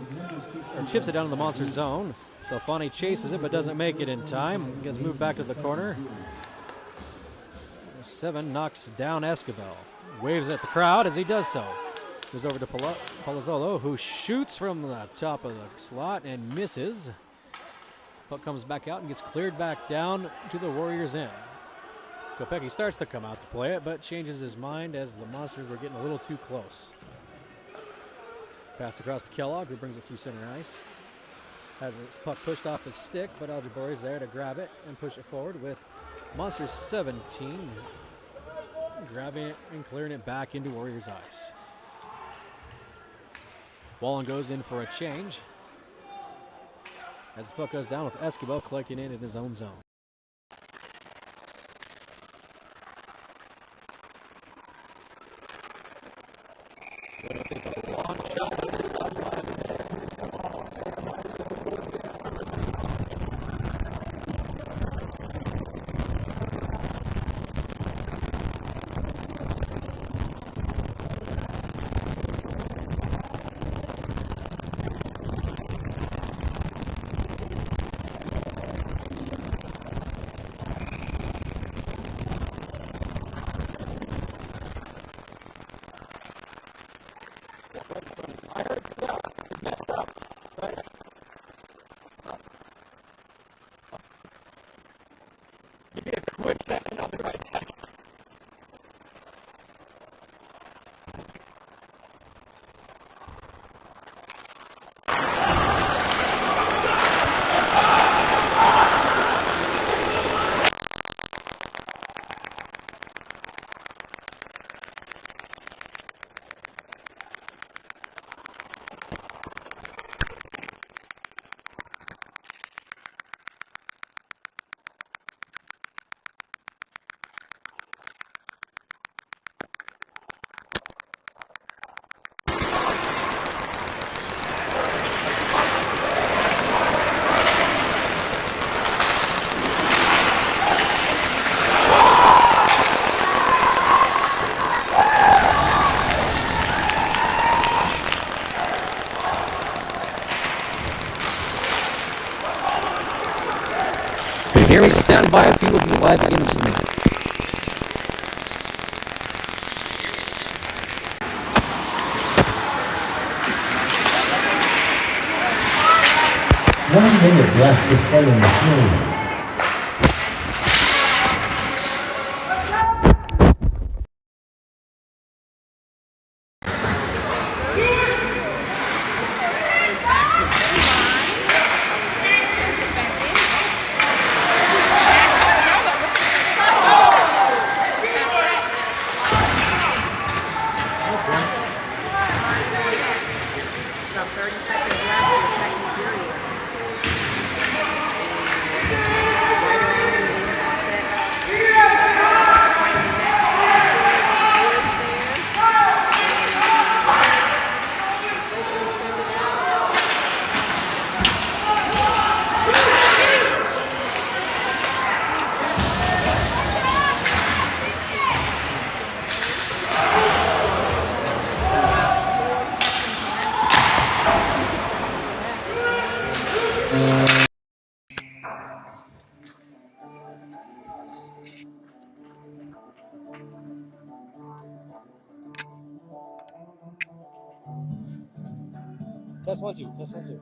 or chips it down in the Monster zone. Sofani chases it, but doesn't make it in time. Gets moved back to the corner. 7 knocks down Escobar. Waves at the crowd as he does so. Goes over to Palazzolo, who shoots from the top of the slot and misses. Puck comes back out and gets cleared back down to the Warriors' end. Kopecky starts to come out to play it, but changes his mind as the Monsters were getting a little too close. Pass across to Kellogg, who brings it through center ice. Has his puck pushed off his stick, but Algebori is there to grab it and push it forward with Monsters 17 grabbing it and clearing it back into Warriors' ice. Wallen goes in for a change as the puck goes down with Escobar collecting it in his own zone. Give me a quick second, I'll be right back. Please stand by if you would like instrument. One minute left to play in the game. About 30 seconds left in the second period. Right around the Test 1 2. Test 1 2.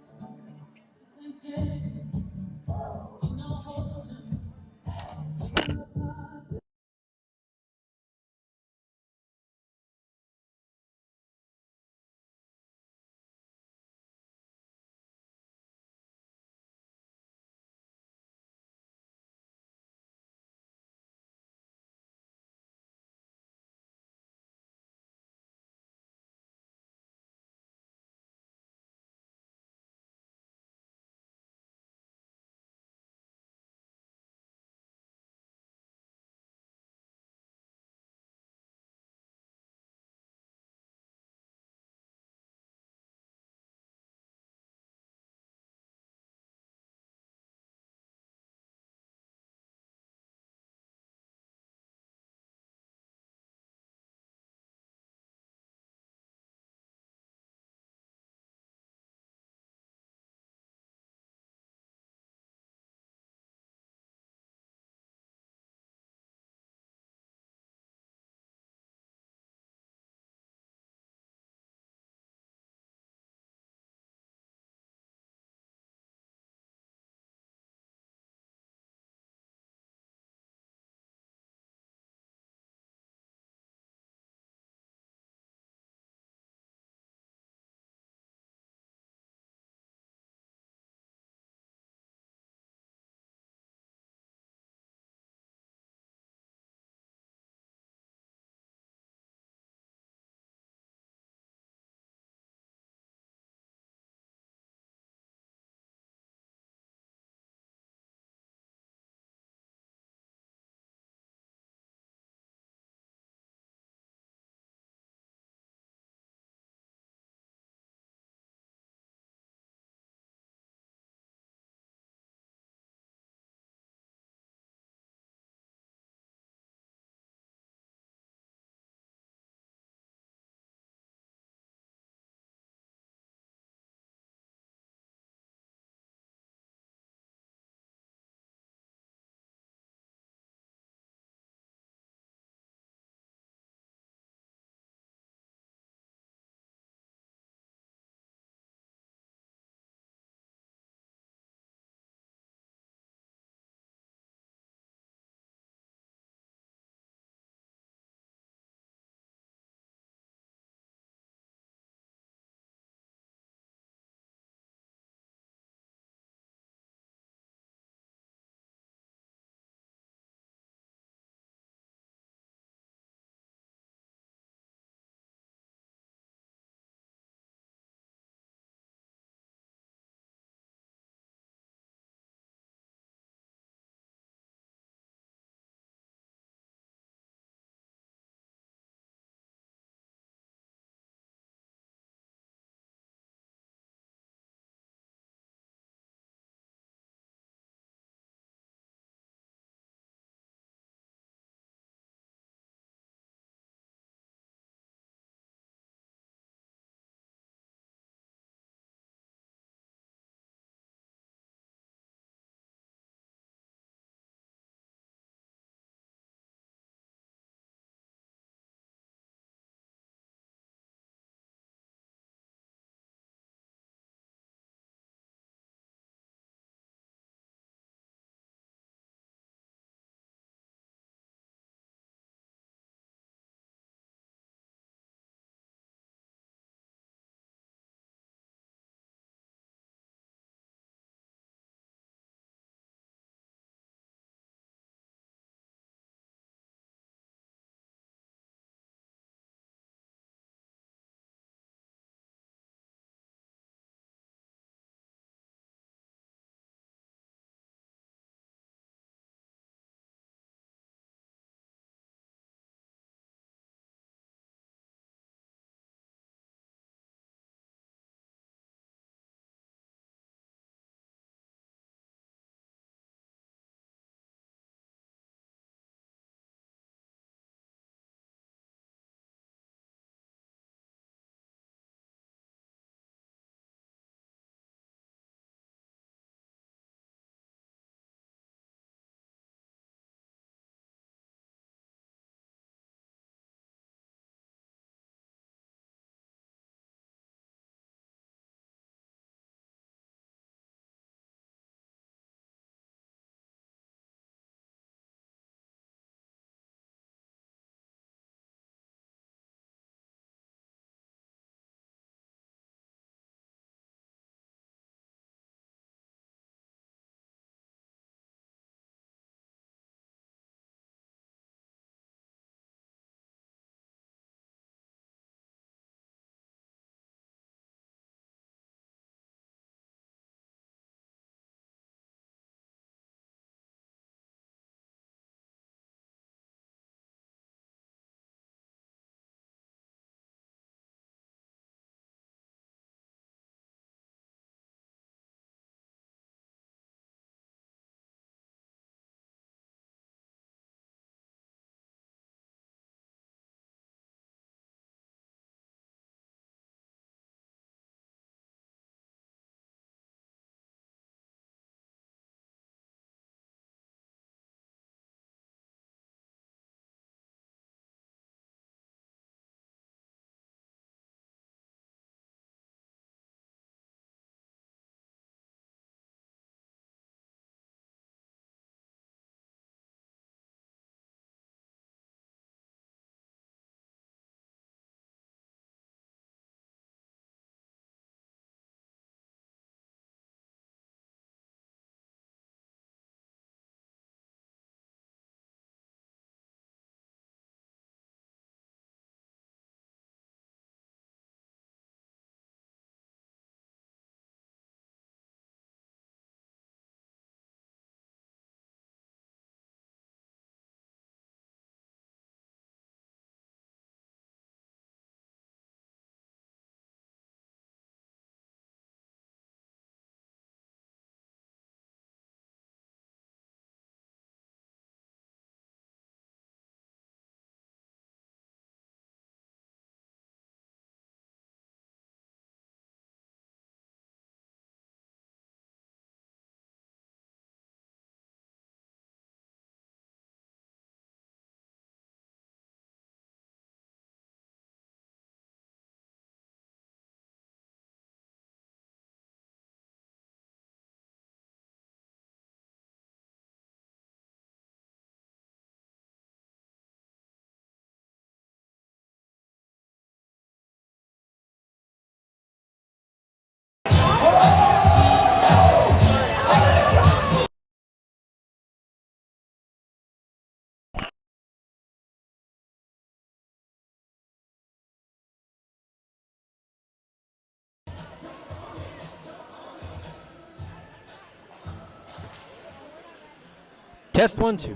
Test 1, 2.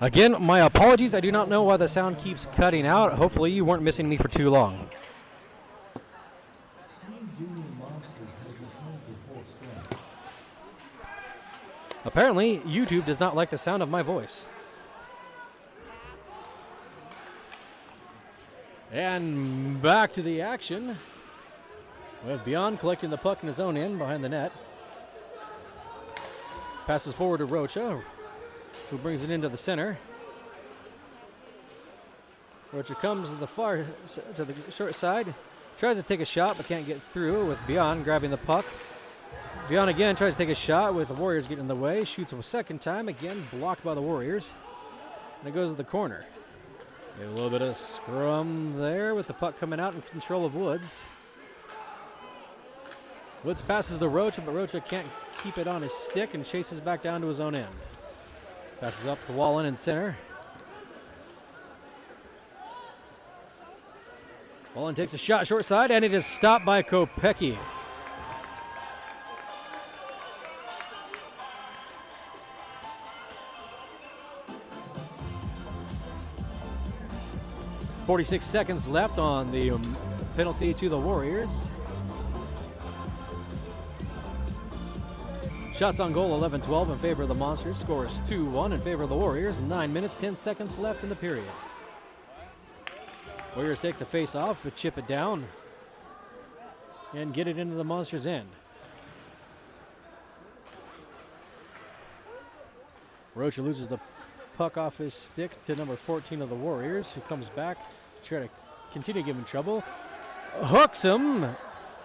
Again, my apologies. I do not know why the sound keeps cutting out. Hopefully you weren't missing me for too long. Apparently, YouTube does not like the sound of my voice. And back to the action. With Beyond collecting the puck in his own end behind the net. Passes forward to Rocha, who brings it into the center. Rocha comes to the short side, tries to take a shot but can't get through with Beyond grabbing the puck. Beyond again tries to take a shot with the Warriors getting in the way, shoots a second time, again blocked by the Warriors. And it goes to the corner. Get a little bit of scrum there with the puck coming out in control of Woods. Woods passes to Rocha, but Rocha can't keep it on his stick and chases back down to his own end. Passes up to Wallen in center. Wallen takes a shot short side, and it is stopped by Kopecky. .46 seconds left on the penalty to the Warriors. Shots on goal 11-12 in favor of the Monsters. Scores 2-1 in favor of the Warriors. 9 minutes, 10 seconds left in the period. Warriors take the face off, but chip it down and get it into the Monsters' end. Rocha loses the puck off his stick to number 14 of the Warriors, who comes back to try to continue to give him trouble. Hooks him,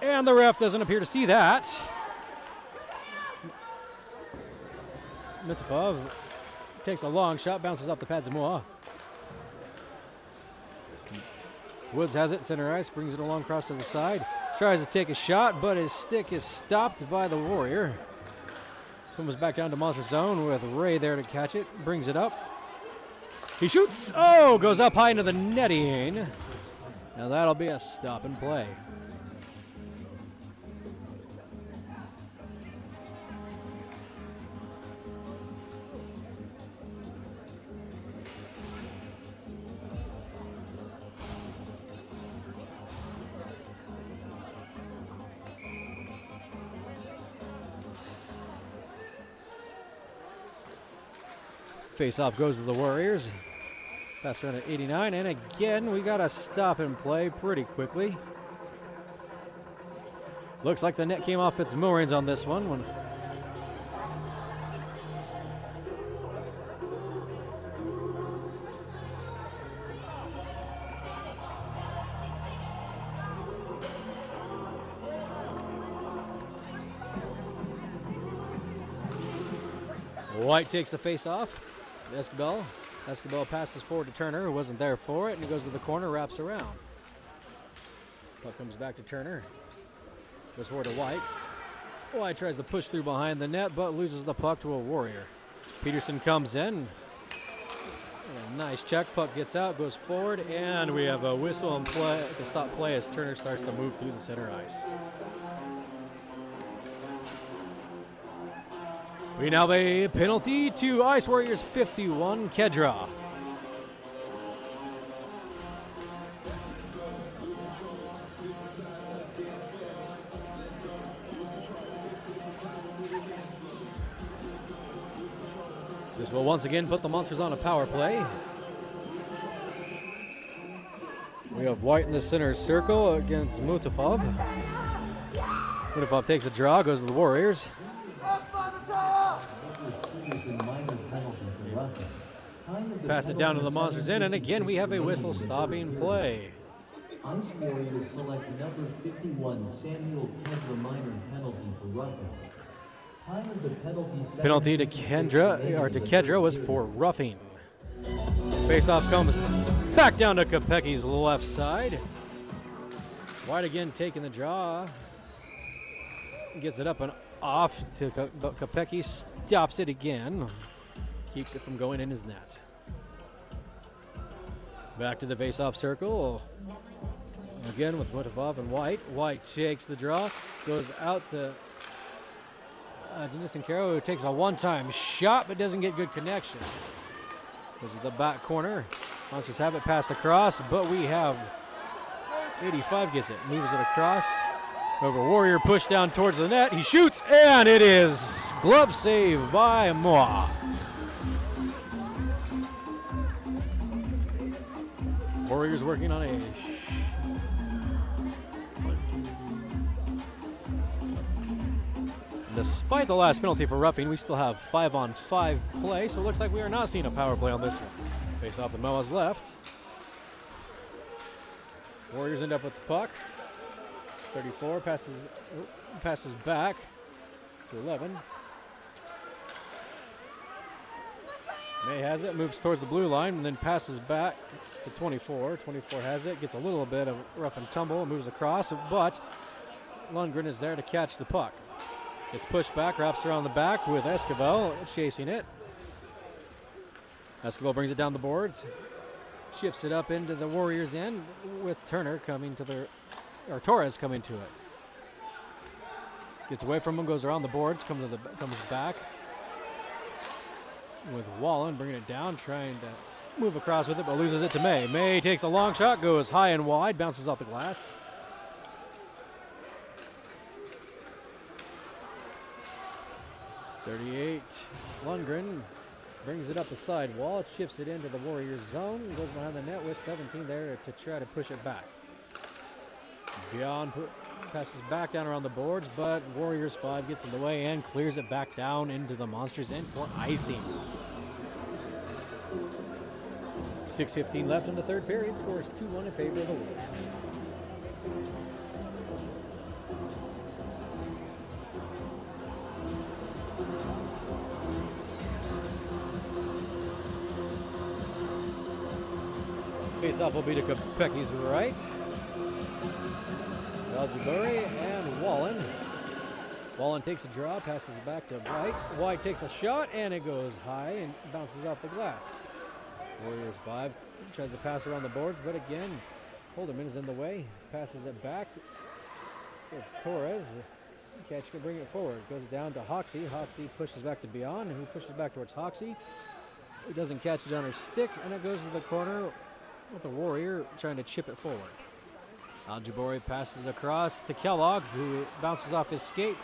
and the ref doesn't appear to see that. Mitofov takes a long shot, bounces off the pads of Moa. Woods has it, center ice, brings it along across to the side. Tries to take a shot, but his stick is stopped by the Warrior. Comes back down to Monster Zone with Ray there to catch it, brings it up. He shoots, oh, goes up high into the netting. Now that'll be a stop and play. Face-off goes to the Warriors. Pass around at 89, and again, we got a stop and play pretty quickly. Looks like the net came off its moorings on this one. White takes the face-off. Escobar passes forward to Turner, who wasn't there for it, and he goes to the corner, wraps around. Puck comes back to Turner. Goes forward to White. White tries to push through behind the net, but loses the puck to a Warrior. Peterson comes in. A nice check. Puck gets out, goes forward, and we have a whistle and play to stop play as Turner starts to move through the center ice. We now have a penalty to Ice Warriors 51, Kedra. This will once again put the Monsters on a power play. We have White in the center circle against Mutafov. Mutafov takes a draw, goes to the Warriors. Pass it down to the Monsters' end, and again we have a whistle stopping play. Ice Warriors select number 51, Samuel Kendra minor penalty for roughing. Time of the penalty to Kedra was for roughing. Face-off comes back down to Kopecki's left side. White again taking the draw. Gets it up and off to Kopecki, stops it again. Keeps it from going in his net. Back to the face-off circle. Again with Mutafov and White. White takes the draw, goes out to Dennis Caro takes a one-time shot but doesn't get good connection. Goes to the back corner. Monsters have it passed across, but we have 85 gets it, moves it across. Over Warrior, push down towards the net. He shoots, and it is glove save by Moa. Warriors working on a despite the last penalty for roughing, we still have 5-on-5 play, so it looks like we are not seeing a power play on this one. Face off to Moa's left. Warriors end up with the puck. 34 passes back to 11. May has it, moves towards the blue line, and then passes back to 24. 24 has it, gets a little bit of rough and tumble, moves across, but Lundgren is there to catch the puck. Gets pushed back, wraps around the back with Escobar chasing it. Escobar brings it down the boards, shifts it up into the Warriors' end with Turner coming to the, or Torres coming to it. Gets away from him, goes around the boards, comes back with Wallen bringing it down, trying to move across with it, but loses it to May. May takes a long shot, goes high and wide, bounces off the glass. .38 Lundgren brings it up the side wall, chips it into the Warriors zone, goes behind the net with 17 there to try to push it back. Beyond passes back down around the boards, but Warriors 5 gets in the way and clears it back down into the Monsters end for icing. 6:15 left in the third period, scores 2-1 in favor of the Warriors. Face-off will be to Kopecki's right. Aljabari and Wallen. Wallen takes a draw, passes back to White. White takes a shot, and it goes high and bounces off the glass. Warriors 5 tries to pass around the boards, but again, Holderman is in the way. Passes it back with Torres. Catch can bring it forward. Goes down to Hoxie. Hoxie pushes back to Beyond, who pushes back towards Hoxie. He doesn't catch it on her stick, and it goes to the corner with the Warrior trying to chip it forward. Aljabari passes across to Kellogg, who bounces off his skate.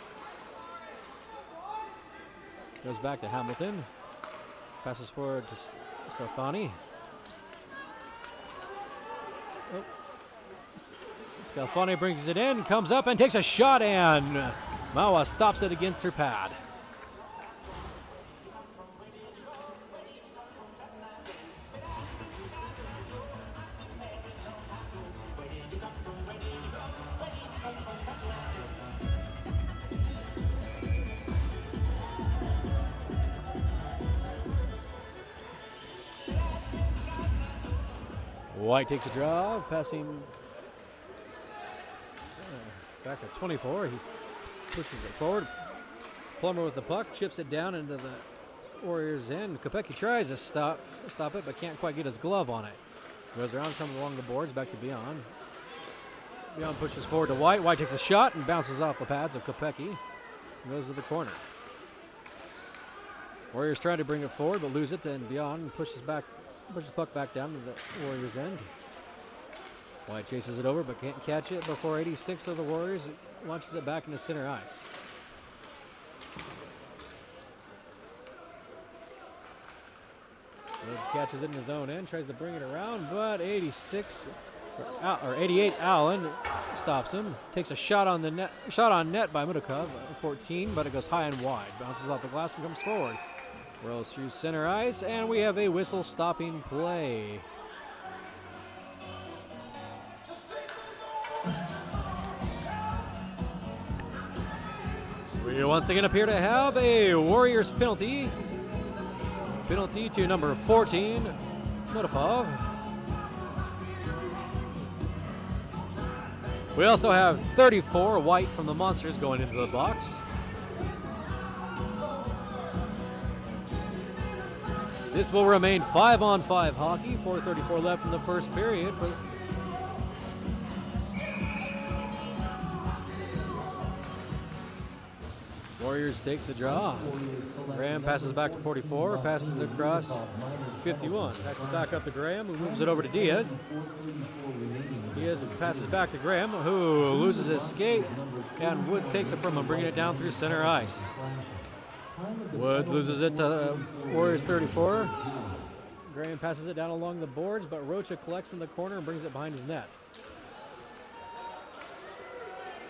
Goes back to Hamilton. Passes forward to Stefani. Oh. Scalfani brings it in, comes up and takes a shot, and Maua stops it against her pad. White takes a draw, passing back at 24. He pushes it forward. Plummer with the puck, chips it down into the Warriors' end. Kopecki tries to stop it, but can't quite get his glove on it. Goes around, comes along the boards, back to Beyond. Beyond pushes forward to White. White takes a shot and bounces off the pads of Kopecki. Goes to the corner. Warriors trying to bring it forward, but lose it, and Beyond pushes the puck back down to the Warriors' end. White chases it over, but can't catch it before 86 of the Warriors launches it back into center ice. Rhodes catches it in his own end, tries to bring it around, but 88 Allen stops him. Takes a shot on net by Mudakov, 14, but it goes high and wide. Bounces off the glass and comes forward. Rolls through center ice, and we have a whistle stopping play. We once again appear to have a Warriors penalty. Penalty to number 14, Mudafov. We also have 34, White from the Monsters, going into the box. This will remain 5-on-5 hockey. 4:34 left in the first period. Warriors take the draw. Graham passes back to 44, passes across 51. Back up to Graham, who moves it over to Diaz. Diaz passes back to Graham, who loses his skate, and Woods takes it from him, bringing it down through center ice. Woods loses it to Warriors 34. Graham passes it down along the boards, but Rocha collects in the corner and brings it behind his net.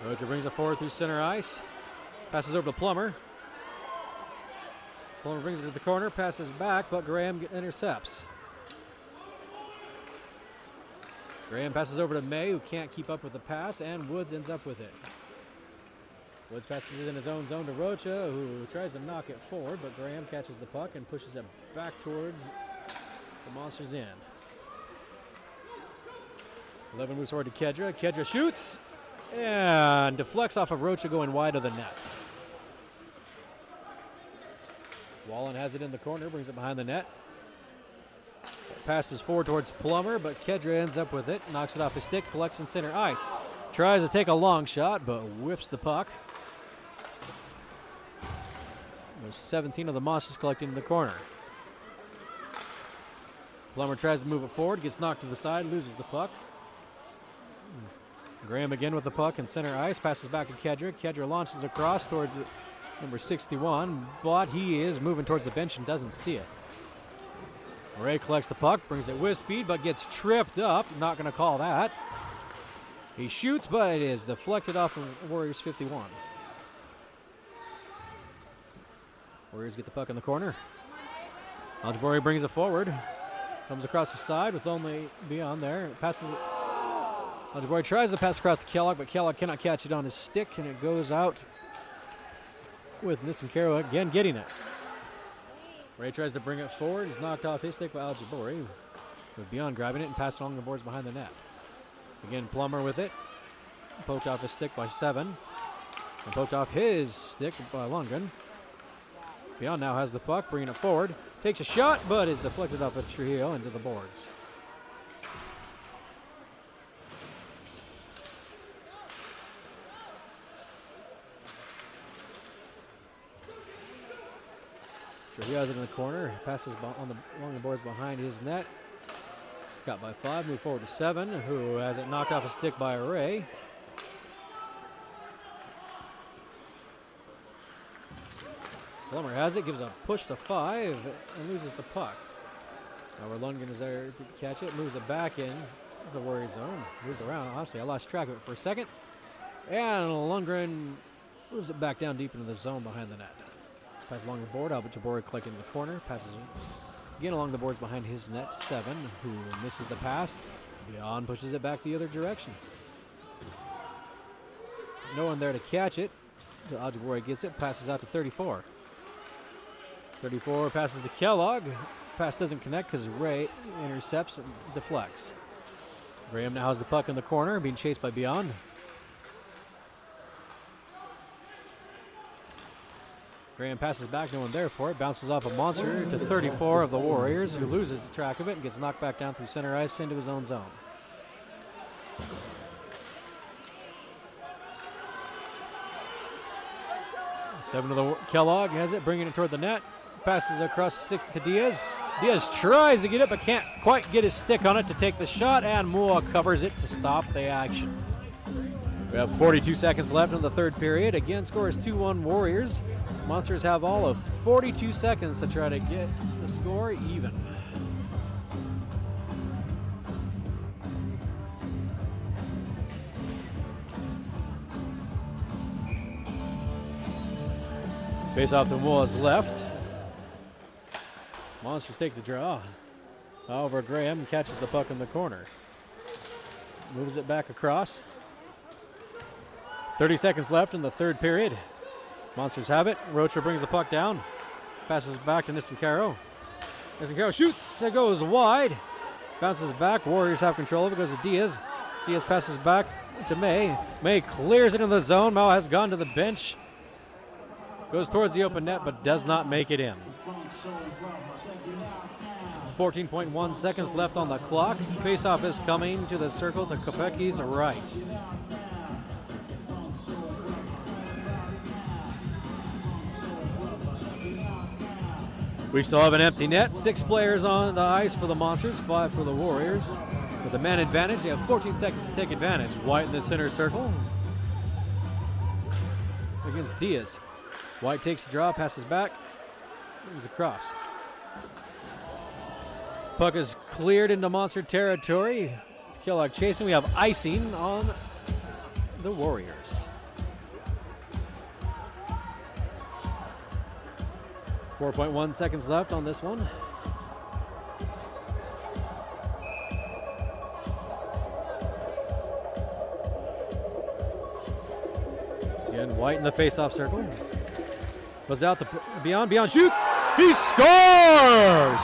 Rocha brings it forward through center ice. Passes over to Plummer. Plummer brings it to the corner, passes back, but Graham intercepts. Graham passes over to May, who can't keep up with the pass, and Woods ends up with it. Woods passes it in his own zone to Rocha, who tries to knock it forward, but Graham catches the puck and pushes it back towards the Monsters' end. 11 moves forward to Kedra. Kedra shoots and deflects off of Rocha, going wide of the net. Wallen has it in the corner, brings it behind the net. Passes forward towards Plummer, but Kedra ends up with it, knocks it off his stick, collects in center ice. Tries to take a long shot, but whiffs the puck. There's 17 of the Monsters collecting in the corner. Plummer tries to move it forward, gets knocked to the side, loses the puck. Graham again with the puck in center ice, passes back to Kedra. Kedra launches across towards number 61, but he is moving towards the bench and doesn't see it. Ray collects the puck, brings it with speed, but gets tripped up. Not going to call that. He shoots, but it is deflected off of Warriors 51. Warriors get the puck in the corner. Aljabori brings it forward. Comes across the side with only Beyond there. Passes it. Aljabori tries to pass across to Kellogg, but Kellogg cannot catch it on his stick, and it goes out with Nisankaro again getting it. Ray tries to bring it forward. He's knocked off his stick by Aljabori, with Beyond grabbing it and passing along the boards behind the net. Again, Plummer with it. Poked off his stick by 7. And poked off his stick by Lundgren. Beyond now has the puck, bringing it forward. Takes a shot, but is deflected off of Trujillo into the boards. Trujillo has it in the corner. Passes along the boards behind his net. He's got by 5. Move forward to 7, who has it knocked off a stick by Ray. Plummer has it, gives a push to 5, and loses the puck. Now where Lundgren is there to catch it, moves it back in the Warrior zone. Moves around. Honestly, I lost track of it for a second. And Lundgren moves it back down deep into the zone behind the net. Passes along the board. Albert Jabori collecting in the corner. Passes again along the boards behind his net to 7, who misses the pass. Beyond pushes it back the other direction. No one there to catch it. Aljabori gets it. Passes out to 34. 34 passes to Kellogg. Pass doesn't connect because Ray intercepts and deflects. Graham now has the puck in the corner, being chased by Beyond. Graham passes back, no one there for it. Bounces off a Monster to 34 of the Warriors, who loses track of it and gets knocked back down through center ice into his own zone. Seven of the Kellogg has it, bringing it toward the net. Passes across 6 to Diaz. Diaz tries to get it, but can't quite get his stick on it to take the shot, and Mua covers it to stop the action. We have 42 seconds left in the third period. Again, score is 2-1 Warriors. Monsters have all of 42 seconds to try to get the score even. Face off to Mua's left. Monsters take the draw. However, Graham catches the puck in the corner. Moves it back across. 30 seconds left in the third period. Monsters have it. Rocha brings the puck down. Passes back to Nisankaro. Nisankaro shoots. It goes wide. Bounces back. Warriors have control of it. Goes to Diaz. Diaz passes back to May. May clears it in the zone. Mao has gone to the bench. Goes towards the open net, but does not make it in. 14.1 seconds left on the clock. Faceoff is coming to the circle to Kopeki's right. We still have an empty net. 6 players on the ice for the Monsters, 5 for the Warriors. With a man advantage, they have 14 seconds to take advantage. White in the center circle against Diaz. White takes the draw, passes back, moves across. Puck is cleared into Monster territory. Kellogg chasing. We have icing on the Warriors. 4.1 seconds left on this one. Again, White in the face-off circle. Goes out to Beyond. Beyond shoots. He scores!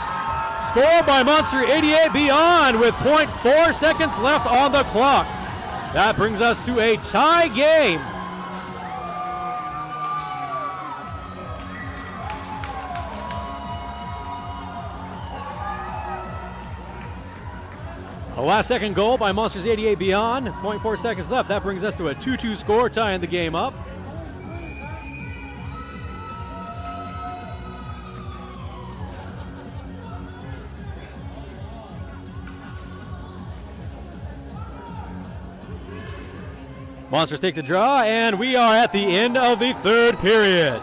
Scored by Monster 88 Beyond with 0.4 seconds left on the clock. That brings us to a tie game. A last-second goal by Monsters 88 Beyond. 0.4 seconds left. That brings us to a 2-2 score, tying the game up. Monsters take the draw, and we are at the end of the third period.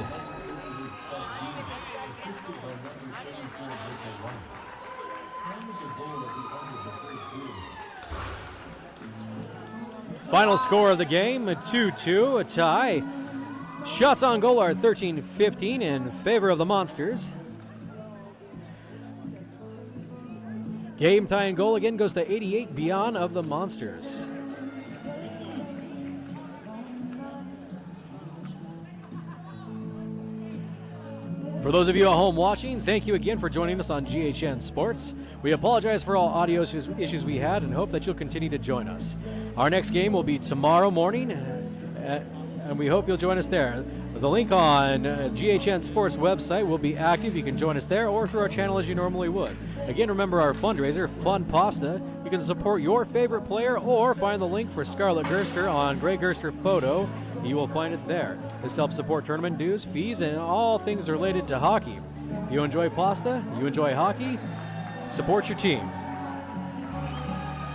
Final score of the game, a 2-2, a tie. Shots on goal are 13-15 in favor of the Monsters. Game tying goal again goes to 88 Beyond of the Monsters. For those of you at home watching, thank you again for joining us on GHN Sports. We apologize for all audio issues we had and hope that you'll continue to join us. Our next game will be tomorrow morning, and we hope you'll join us there. The link on GHN Sports website will be active. You can join us there or through our channel as you normally would. Again, remember our fundraiser, Fun Pasta. You can support your favorite player or find the link for Scarlett Gerster on Grae Gerster Photo. You will find it there. This helps support tournament dues, fees, and all things related to hockey. If you enjoy pasta, you enjoy hockey, support your team.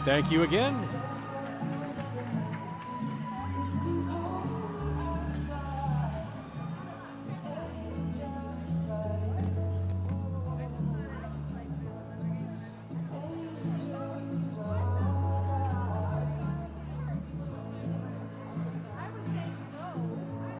Thank you again,